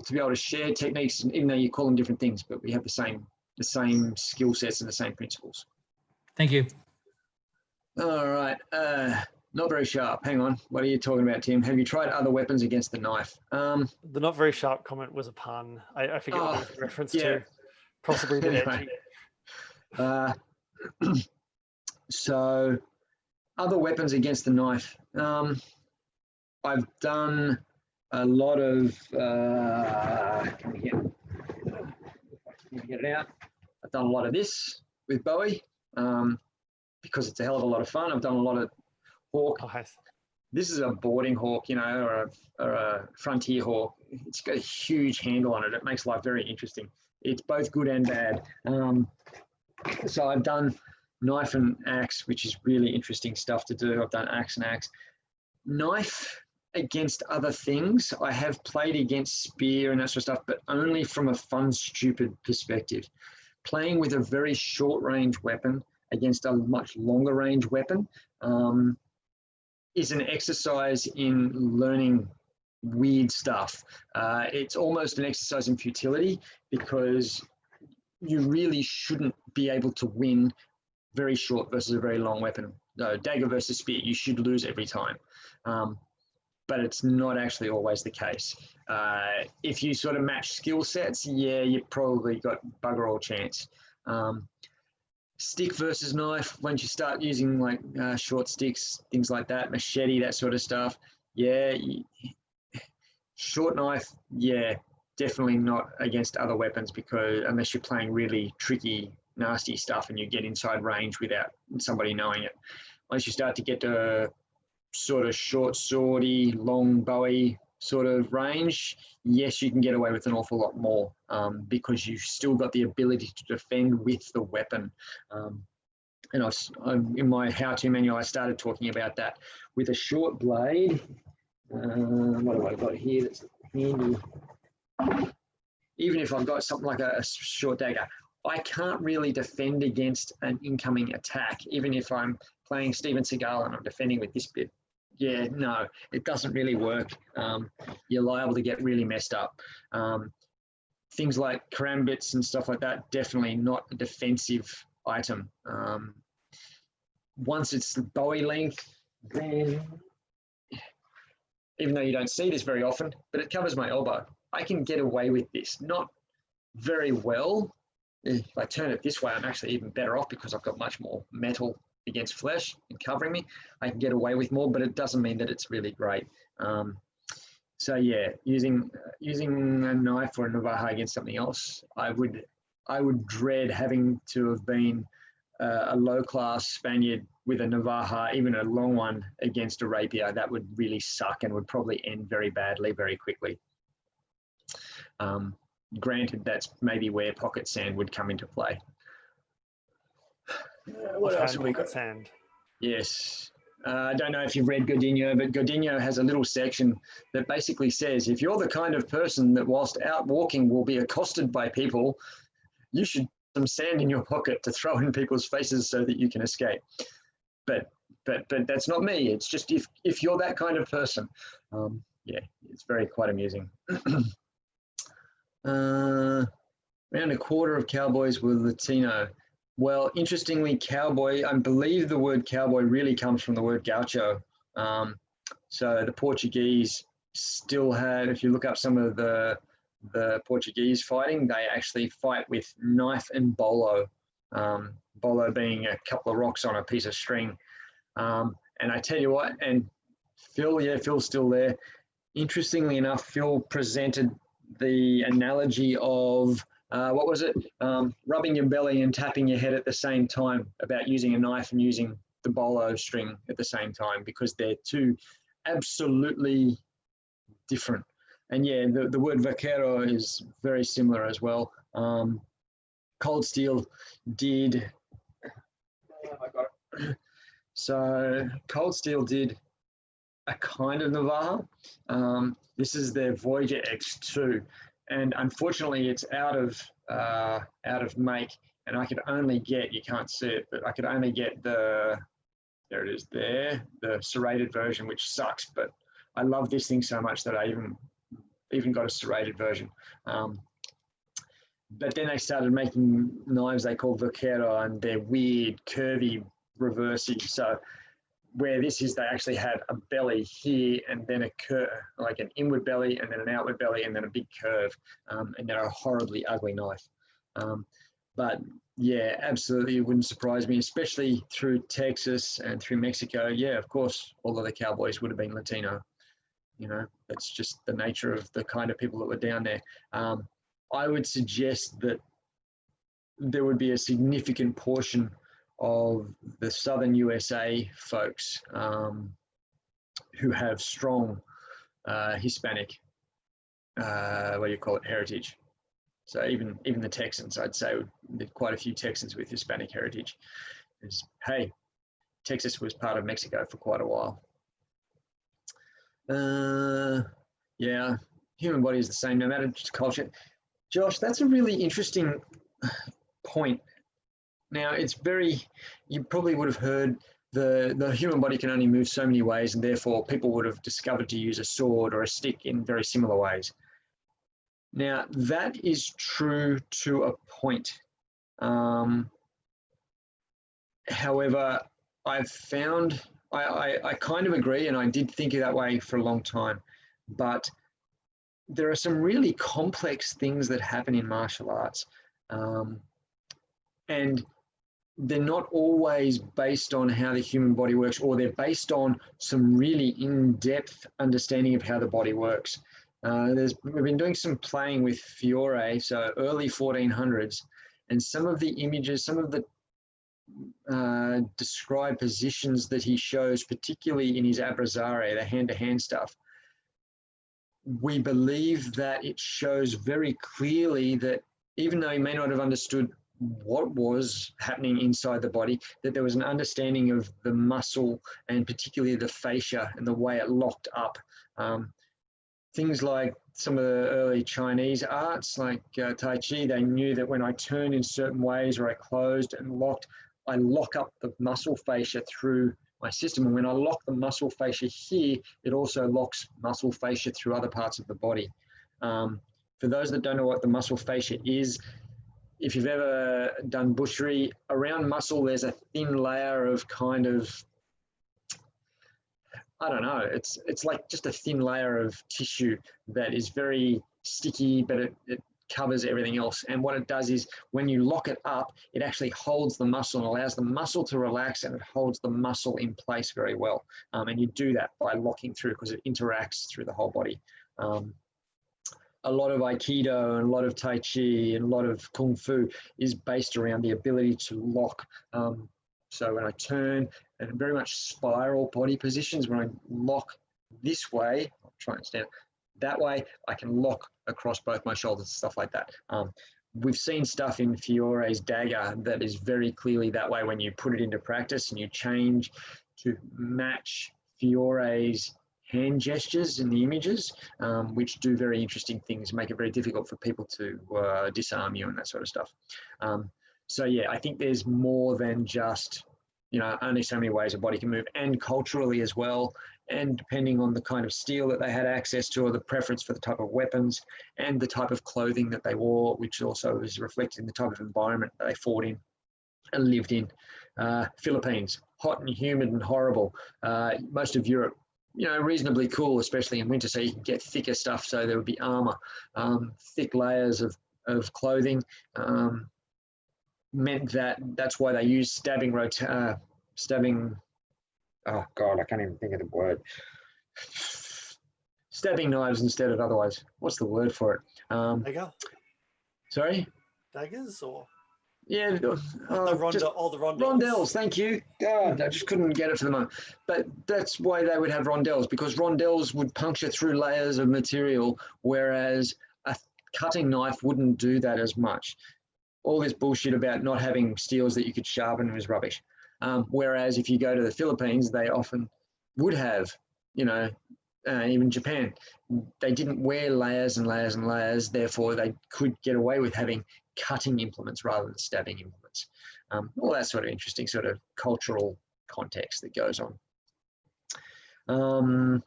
to be able to share techniques, and even though you call them different things, but we have the same skill sets and the same principles.
Thank you.
All right. Not very sharp. Hang on. What are you talking about, Tim? Have you tried other weapons against the knife?
The not very sharp comment was a pun. I forget what it was in reference to. Possibly the edgy.
So other weapons against the knife. I've done a lot of, can we get it out? I've done a lot of this with Bowie because it's a hell of a lot of fun. I've done a lot of hawk.
Oh, nice.
This is a boarding hawk, or a frontier hawk. It's got a huge handle on it. It makes life very interesting. It's both good and bad. So I've done knife and axe, which is really interesting stuff to do. I've done axe and axe. Knife against other things. I have played against spear and that sort of stuff, but only from a fun, stupid perspective. Playing with a very short range weapon against a much longer range weapon is an exercise in learning weird stuff. It's almost an exercise in futility because you really shouldn't be able to win very short versus a very long weapon. No, dagger versus spear, you should lose every time. But it's not actually always the case. If you sort of match skill sets, yeah, you've probably got bugger all chance. Stick versus knife, once you start using like short sticks, things like that, machete, that sort of stuff, yeah, short knife, yeah, definitely not against other weapons, because unless you're playing really tricky, nasty stuff and you get inside range without somebody knowing it. Once you start to get to sort of short swordy, long bowie sort of range, yes, you can get away with an awful lot more because you've still got the ability to defend with the weapon. And in my how-to manual, I started talking about that with a short blade. What have I got here that's handy? Even if I've got something like a short dagger, I can't really defend against an incoming attack, even if I'm playing Steven Seagal and I'm defending with this bit. Yeah, no, it doesn't really work. You're liable to get really messed up. Things like karambits and stuff like that, definitely not a defensive item. Once it's the bowie length, then, even though you don't see this very often, but it covers my elbow, I can get away with this. Not very well. If I turn it this way, I'm actually even better off because I've got much more metal against flesh and covering me. I can get away with more, but it doesn't mean that it's really great. So yeah, using a knife or a navaja against something else, I would dread having to have been a low-class Spaniard with a navaja, even a long one, against a rapier. That would really suck and would probably end very badly very quickly. Granted, that's maybe where pocket sand would come into play. What else have we got?
Sand.
Yes. I don't know if you've read Godinho, but Godinho has a little section that basically says, if you're the kind of person that whilst out walking will be accosted by people, you should put some sand in your pocket to throw in people's faces so that you can escape. But that's not me. It's just if you're that kind of person. Yeah, it's quite amusing. Around a quarter of cowboys were Latino. Well, interestingly, cowboy, I believe the word cowboy really comes from the word gaucho. So the Portuguese still had, if you look up some of the Portuguese fighting, they actually fight with knife and bolo. Bolo being a couple of rocks on a piece of string. And I tell you what, and Phil's still there. Interestingly enough, Phil presented the analogy of what was it? Rubbing your belly and tapping your head at the same time, about using a knife and using the bolo string at the same time, because they're two absolutely different. And yeah, the word vaquero is very similar as well. Cold Steel did. I got it. So Cold Steel did a kind of navaja. This is their Voyager X2. And unfortunately, it's out of make, and I could only get, you can't see it, but I could only get there it is there, the serrated version, which sucks, but I love this thing so much that I even got a serrated version. But then they started making knives they call Vaquero, and they're weird, curvy, reversey. So where this is, they actually had a belly here and then a curve, like an inward belly and then an outward belly and then a big curve, and they're a horribly ugly knife. But yeah, absolutely, it wouldn't surprise me, especially through Texas and through Mexico. Yeah, of course, all of the cowboys would have been Latino. You know, that's just the nature of the kind of people that were down there. I would suggest that there would be a significant portion of the southern USA folks who have strong Hispanic, heritage. So even the Texans, I'd say, there's quite a few Texans with Hispanic heritage. Hey, Texas was part of Mexico for quite a while. Yeah, human body is the same no matter culture. Josh, that's a really interesting point. Now, you probably would have heard the human body can only move so many ways, and therefore people would have discovered to use a sword or a stick in very similar ways. Now, that is true to a point. However, I've found, I kind of agree, and I did think that way for a long time, but there are some really complex things that happen in martial arts. And they're not always based on how the human body works, or they're based on some really in-depth understanding of how the body works. We've been doing some playing with Fiore, so early 1400s, and some of the images, some of the described positions that he shows, particularly in his abrazare, the hand-to-hand stuff, we believe that it shows very clearly that even though he may not have understood what was happening inside the body, that there was an understanding of the muscle and particularly the fascia and the way it locked up. Things like some of the early Chinese arts, like Tai Chi, they knew that when I turned in certain ways or I closed and locked, I lock up the muscle fascia through my system. And when I lock the muscle fascia here, it also locks muscle fascia through other parts of the body. For those that don't know what the muscle fascia is, if you've ever done butchery, around muscle, there's a thin layer of kind of, I don't know, it's like just a thin layer of tissue that is very sticky, but it covers everything else. And what it does is when you lock it up, it actually holds the muscle and allows the muscle to relax, and it holds the muscle in place very well. And you do that by locking through because it interacts through the whole body. A lot of Aikido and a lot of Tai Chi and a lot of Kung Fu is based around the ability to lock. So when I turn and very much spiral body positions, when I lock this way, I'll try and stand that way, I can lock across both my shoulders, stuff like that. We've seen stuff in Fiore's dagger that is very clearly that way when you put it into practice and you change to match Fiore's hand gestures in the images, which do very interesting things, make it very difficult for people to disarm you and that sort of stuff. So yeah, I think there's more than just, you know, only so many ways a body can move, and culturally as well, and depending on the kind of steel that they had access to, or the preference for the type of weapons and the type of clothing that they wore, which also is reflected in the type of environment that they fought in and lived in. Philippines, hot and humid and horrible. Most of Europe, you know, reasonably cool, especially in winter, so you can get thicker stuff, so there would be armor, thick layers of clothing. Meant that's why they use stabbing, oh God, I can't even think of the word. Stabbing knives instead of otherwise. What's the word for it?
Dagger?
Sorry?
Daggers or?
Yeah.
The rondelles.
Rondelles, thank you. God, I just couldn't get it for the moment. But that's why they would have rondelles, because rondelles would puncture through layers of material, whereas a cutting knife wouldn't do that as much. All this bullshit about not having steels that you could sharpen was rubbish. Whereas if you go to the Philippines, they often would have, you know, even Japan, they didn't wear layers and layers and layers, therefore they could get away with having cutting implements rather than stabbing implements. All that sort of interesting sort of cultural context that goes on.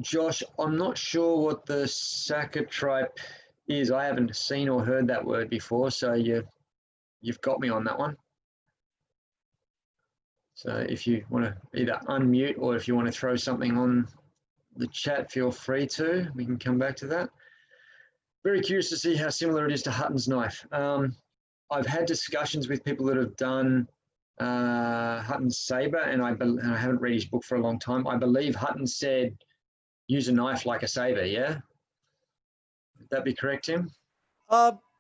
Josh, I'm not sure what the Sakatripe is. I haven't seen or heard that word before, so you've got me on that one. So if you want to either unmute or if you want to throw something on the chat, feel free to. We can come back to that. Very curious to see how similar it is to Hutton's knife. I've had discussions with people that have done Hutton's saber, and I haven't read his book for a long time. I believe Hutton said, use a knife like a saber, yeah? Would that be correct, Tim?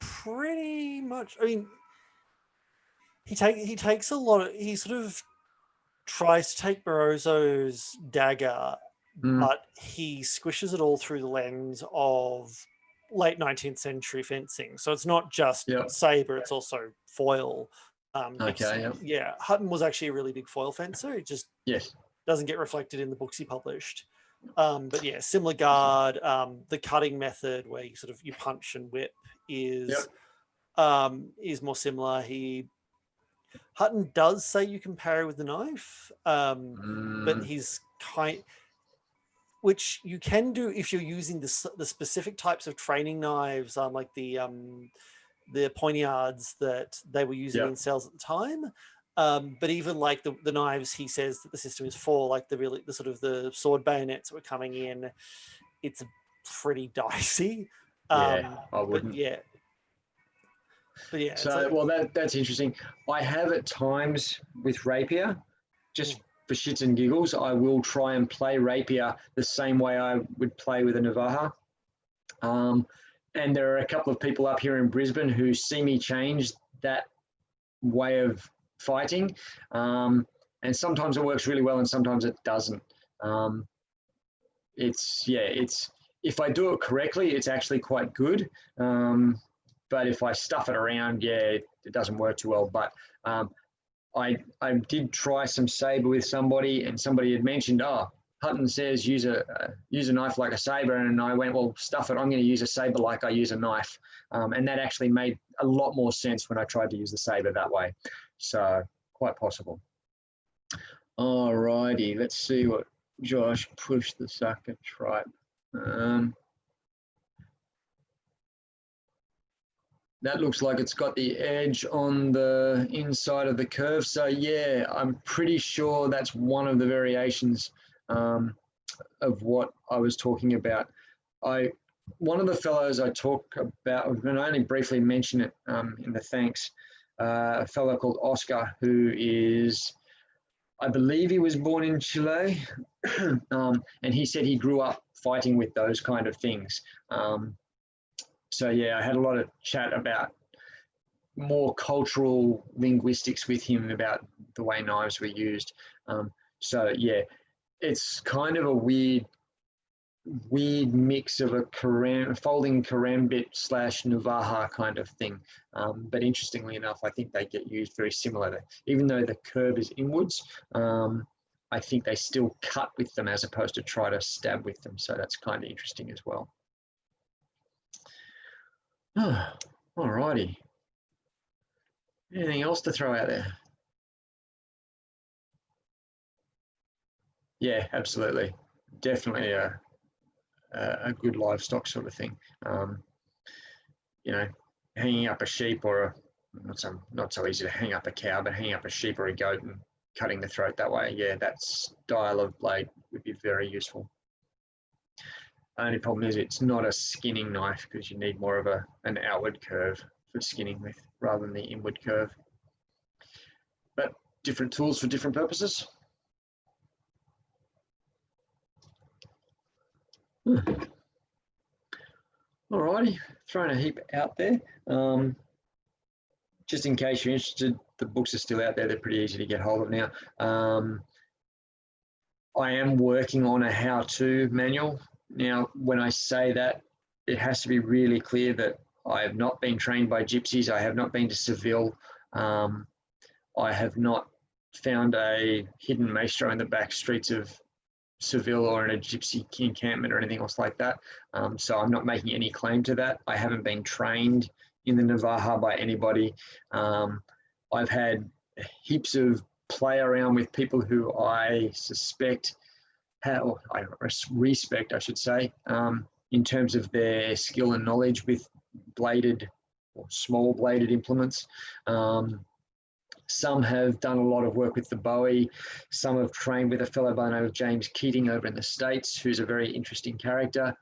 Pretty much. I mean, he takes a lot of, he sort of tries to take Barroso's dagger, but he squishes it all through the lens of late 19th century fencing. So it's not just saber, it's also foil. Yeah, Hutton was actually a really big foil fencer. It just doesn't get reflected in the books he published. But yeah, similar guard. The cutting method where you punch and whip is more similar. Hutton does say you can parry with the knife, but he's which you can do if you're using the specific types of training knives, like the poignards that they were using in cells at the time. But even like the knives, he says that the system is for, like the sword bayonets that were coming in, it's pretty dicey.
I wouldn't.
But yeah.
So, well, that's interesting. I have at times with rapier, just for shits and giggles, I will try and play rapier the same way I would play with a navaja. And there are a couple of people up here in Brisbane who see me change that way of fighting. And sometimes it works really well and sometimes it doesn't. If I do it correctly, it's actually quite good. But if I stuff it around, it doesn't work too well. But I did try some saber with somebody, and somebody had mentioned, Hutton says use a knife like a saber, and I went, well, stuff it. I'm going to use a saber like I use a knife, and that actually made a lot more sense when I tried to use the saber that way. So quite possible. All righty, let's see what Josh pushed the sucker tripe. That looks like it's got the edge on the inside of the curve. So yeah, I'm pretty sure that's one of the variations of what I was talking about. One of the fellows I talk about, I'm going to only briefly mention it in the thanks, a fellow called Oscar, who is, I believe he was born in Chile, and he said he grew up fighting with those kind of things. So yeah, I had a lot of chat about more cultural linguistics with him about the way knives were used. So yeah, it's kind of a weird mix of a folding karambit / navaja kind of thing. But interestingly enough, I think they get used very similarly. Even though the curve is inwards, I think they still cut with them as opposed to try to stab with them. So that's kind of interesting as well. All righty. Anything else to throw out there? Yeah, absolutely. Definitely a good livestock sort of thing. You know, hanging up a sheep or not so easy to hang up a cow, but hanging up a sheep or a goat and cutting the throat that way. Yeah, that style of blade would be very useful. Only problem is it's not a skinning knife because you need more of an outward curve for skinning with rather than the inward curve. But different tools for different purposes. Alrighty, thrown a heap out there. Just in case you're interested, the books are still out there. They're pretty easy to get hold of now. I am working on a how-to manual. Now, when I say that, it has to be really clear that I have not been trained by gypsies. I have not been to Seville. I have not found a hidden maestro in the back streets of Seville or in a gypsy encampment or anything else like that. So I'm not making any claim to that. I haven't been trained in the navaja by anybody. I've had heaps of play around with people who I suspect, or I respect, I should say, in terms of their skill and knowledge with bladed or small bladed implements. Some have done a lot of work with the Bowie. Some have trained with a fellow by the name of James Keating over in the States, who's a very interesting character.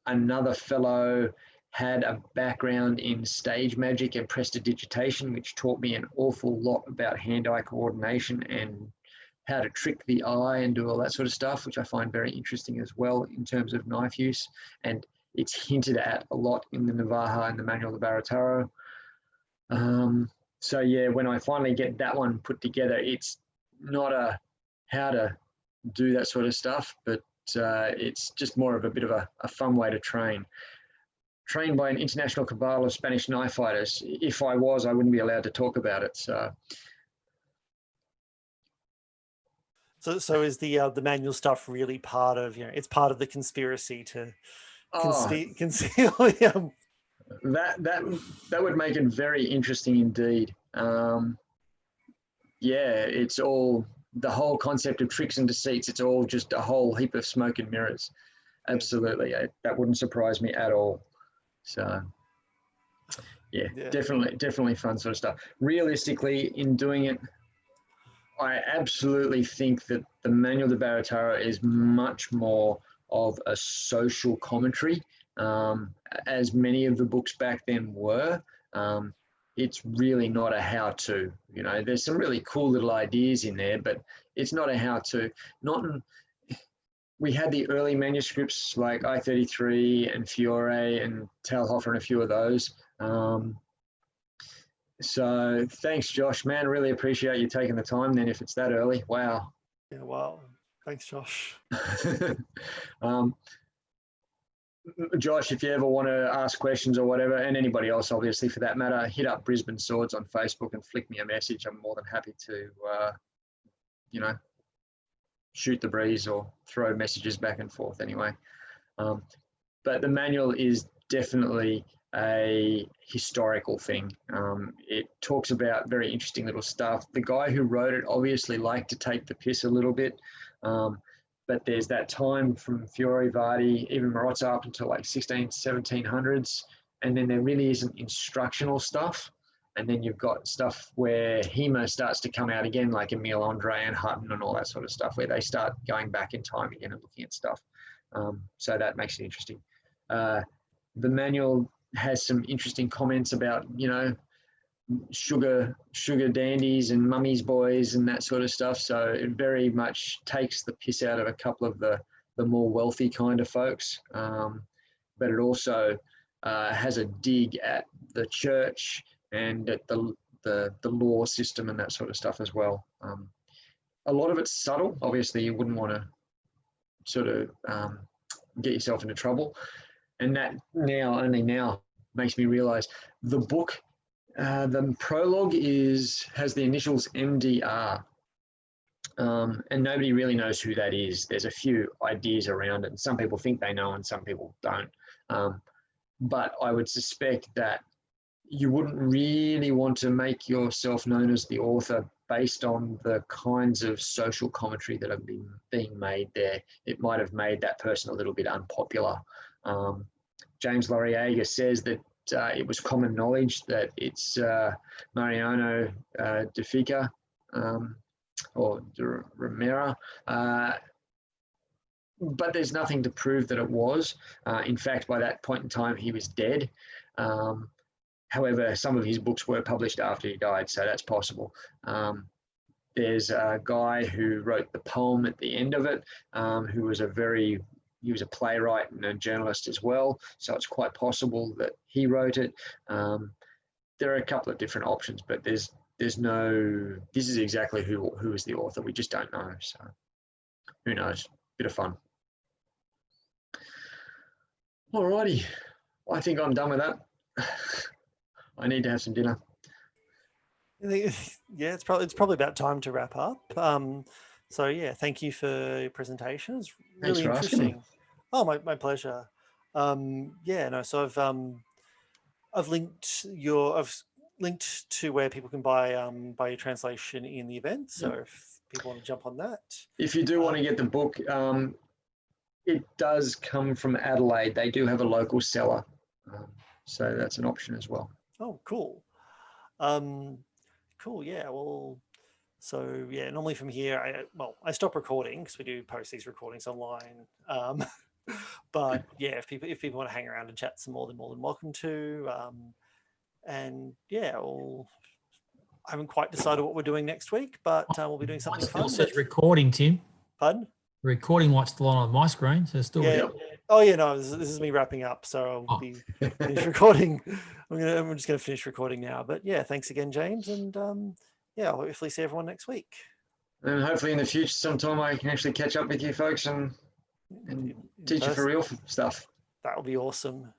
Another fellow had a background in stage magic and prestidigitation, which taught me an awful lot about hand-eye coordination and how to trick the eye and do all that sort of stuff, which I find very interesting as well in terms of knife use. And it's hinted at a lot in the Navaja and the Manual of the Baratero. So yeah, when I finally get that one put together, it's not a how to do that sort of stuff, but it's just more of a bit of a fun way to train. Trained by an international cabal of Spanish knife fighters. If I was, I wouldn't be allowed to talk about it. So
is the manual stuff really part of, it's part of the conspiracy to conceal
that would make it very interesting indeed. Yeah, it's all the whole concept of tricks and deceits. It's all just a whole heap of smoke and mirrors. Absolutely, that wouldn't surprise me at all. So yeah, definitely fun sort of stuff. Realistically, in doing it, I absolutely think that the Manual de Baratero is much more of a social commentary, as many of the books back then were. It's really not a how-to. There's some really cool little ideas in there, but it's not a how-to. We had the early manuscripts like I-33 and Fiore and Talhofer and a few of those. So thanks, Josh, man. Really appreciate you taking the time then if it's that early. Wow.
Yeah, wow. Thanks, Josh.
Josh, if you ever want to ask questions or whatever, and anybody else, obviously, for that matter, hit up Brisbane Swords on Facebook and flick me a message. I'm more than happy to, shoot the breeze or throw messages back and forth anyway. But the manual is definitely a historical thing. It talks about very interesting little stuff. The guy who wrote it obviously liked to take the piss a little bit, but there's that time from Fiore, Vardi, even Marozza up until like 1700s, and then there really isn't instructional stuff. And then you've got stuff where HEMA starts to come out again, like Emile Andre and Hutton and all that sort of stuff, where they start going back in time again and looking at stuff. So that makes it interesting. The manual has some interesting comments about, sugar dandies and mummy's boys and that sort of stuff. So it very much takes the piss out of a couple of the more wealthy kind of folks. But it also has a dig at the church and at the law system and that sort of stuff as well. A lot of it's subtle. Obviously, you wouldn't want to sort of get yourself into trouble. And that only now makes me realize the book, the prologue has the initials MDR. And nobody really knows who that is. There's a few ideas around it, and some people think they know and some people don't. But I would suspect that you wouldn't really want to make yourself known as the author based on the kinds of social commentary that have been being made there. It might have made that person a little bit unpopular. James Wran says that it was common knowledge that it's Mariano de Fica or de Romero, but there's nothing to prove that it was. In fact, by that point in time, he was dead. However, some of his books were published after he died, so that's possible. There's a guy who wrote the poem at the end of it, who was he was a playwright and a journalist as well, so it's quite possible that he wrote it. There are a couple of different options, but there's no, this is exactly who is the author. We just don't know, so who knows? Bit of fun. Alrighty, I think I'm done with that. I need to have some dinner.
Yeah, it's probably about time to wrap up. So yeah, thank you for your presentation. It's really interesting. Oh, my pleasure. Yeah, no. So I've linked to where people can buy your translation in the event. So if people want to jump on that,
if you do want to get the book, it does come from Adelaide. They do have a local seller, so that's an option as well.
Oh, cool. Cool. Yeah. Well, so yeah, normally from here, I stop recording because we do post these recordings online. But yeah, if people want to hang around and chat some more, they're more than welcome to. And yeah, I haven't quite decided what we're doing next week, but we'll be doing something fun.
It says recording, Tim.
Pardon?
Recording light's still on my screen, so it's still.
Yeah. Oh yeah, no, this is me wrapping up, so I'll be finish recording. I'm just going to finish recording now. But yeah, thanks again, James, and yeah, I'll hopefully see everyone next week.
And hopefully in the future, sometime I can actually catch up with you folks and teach you for real stuff.
That would be awesome.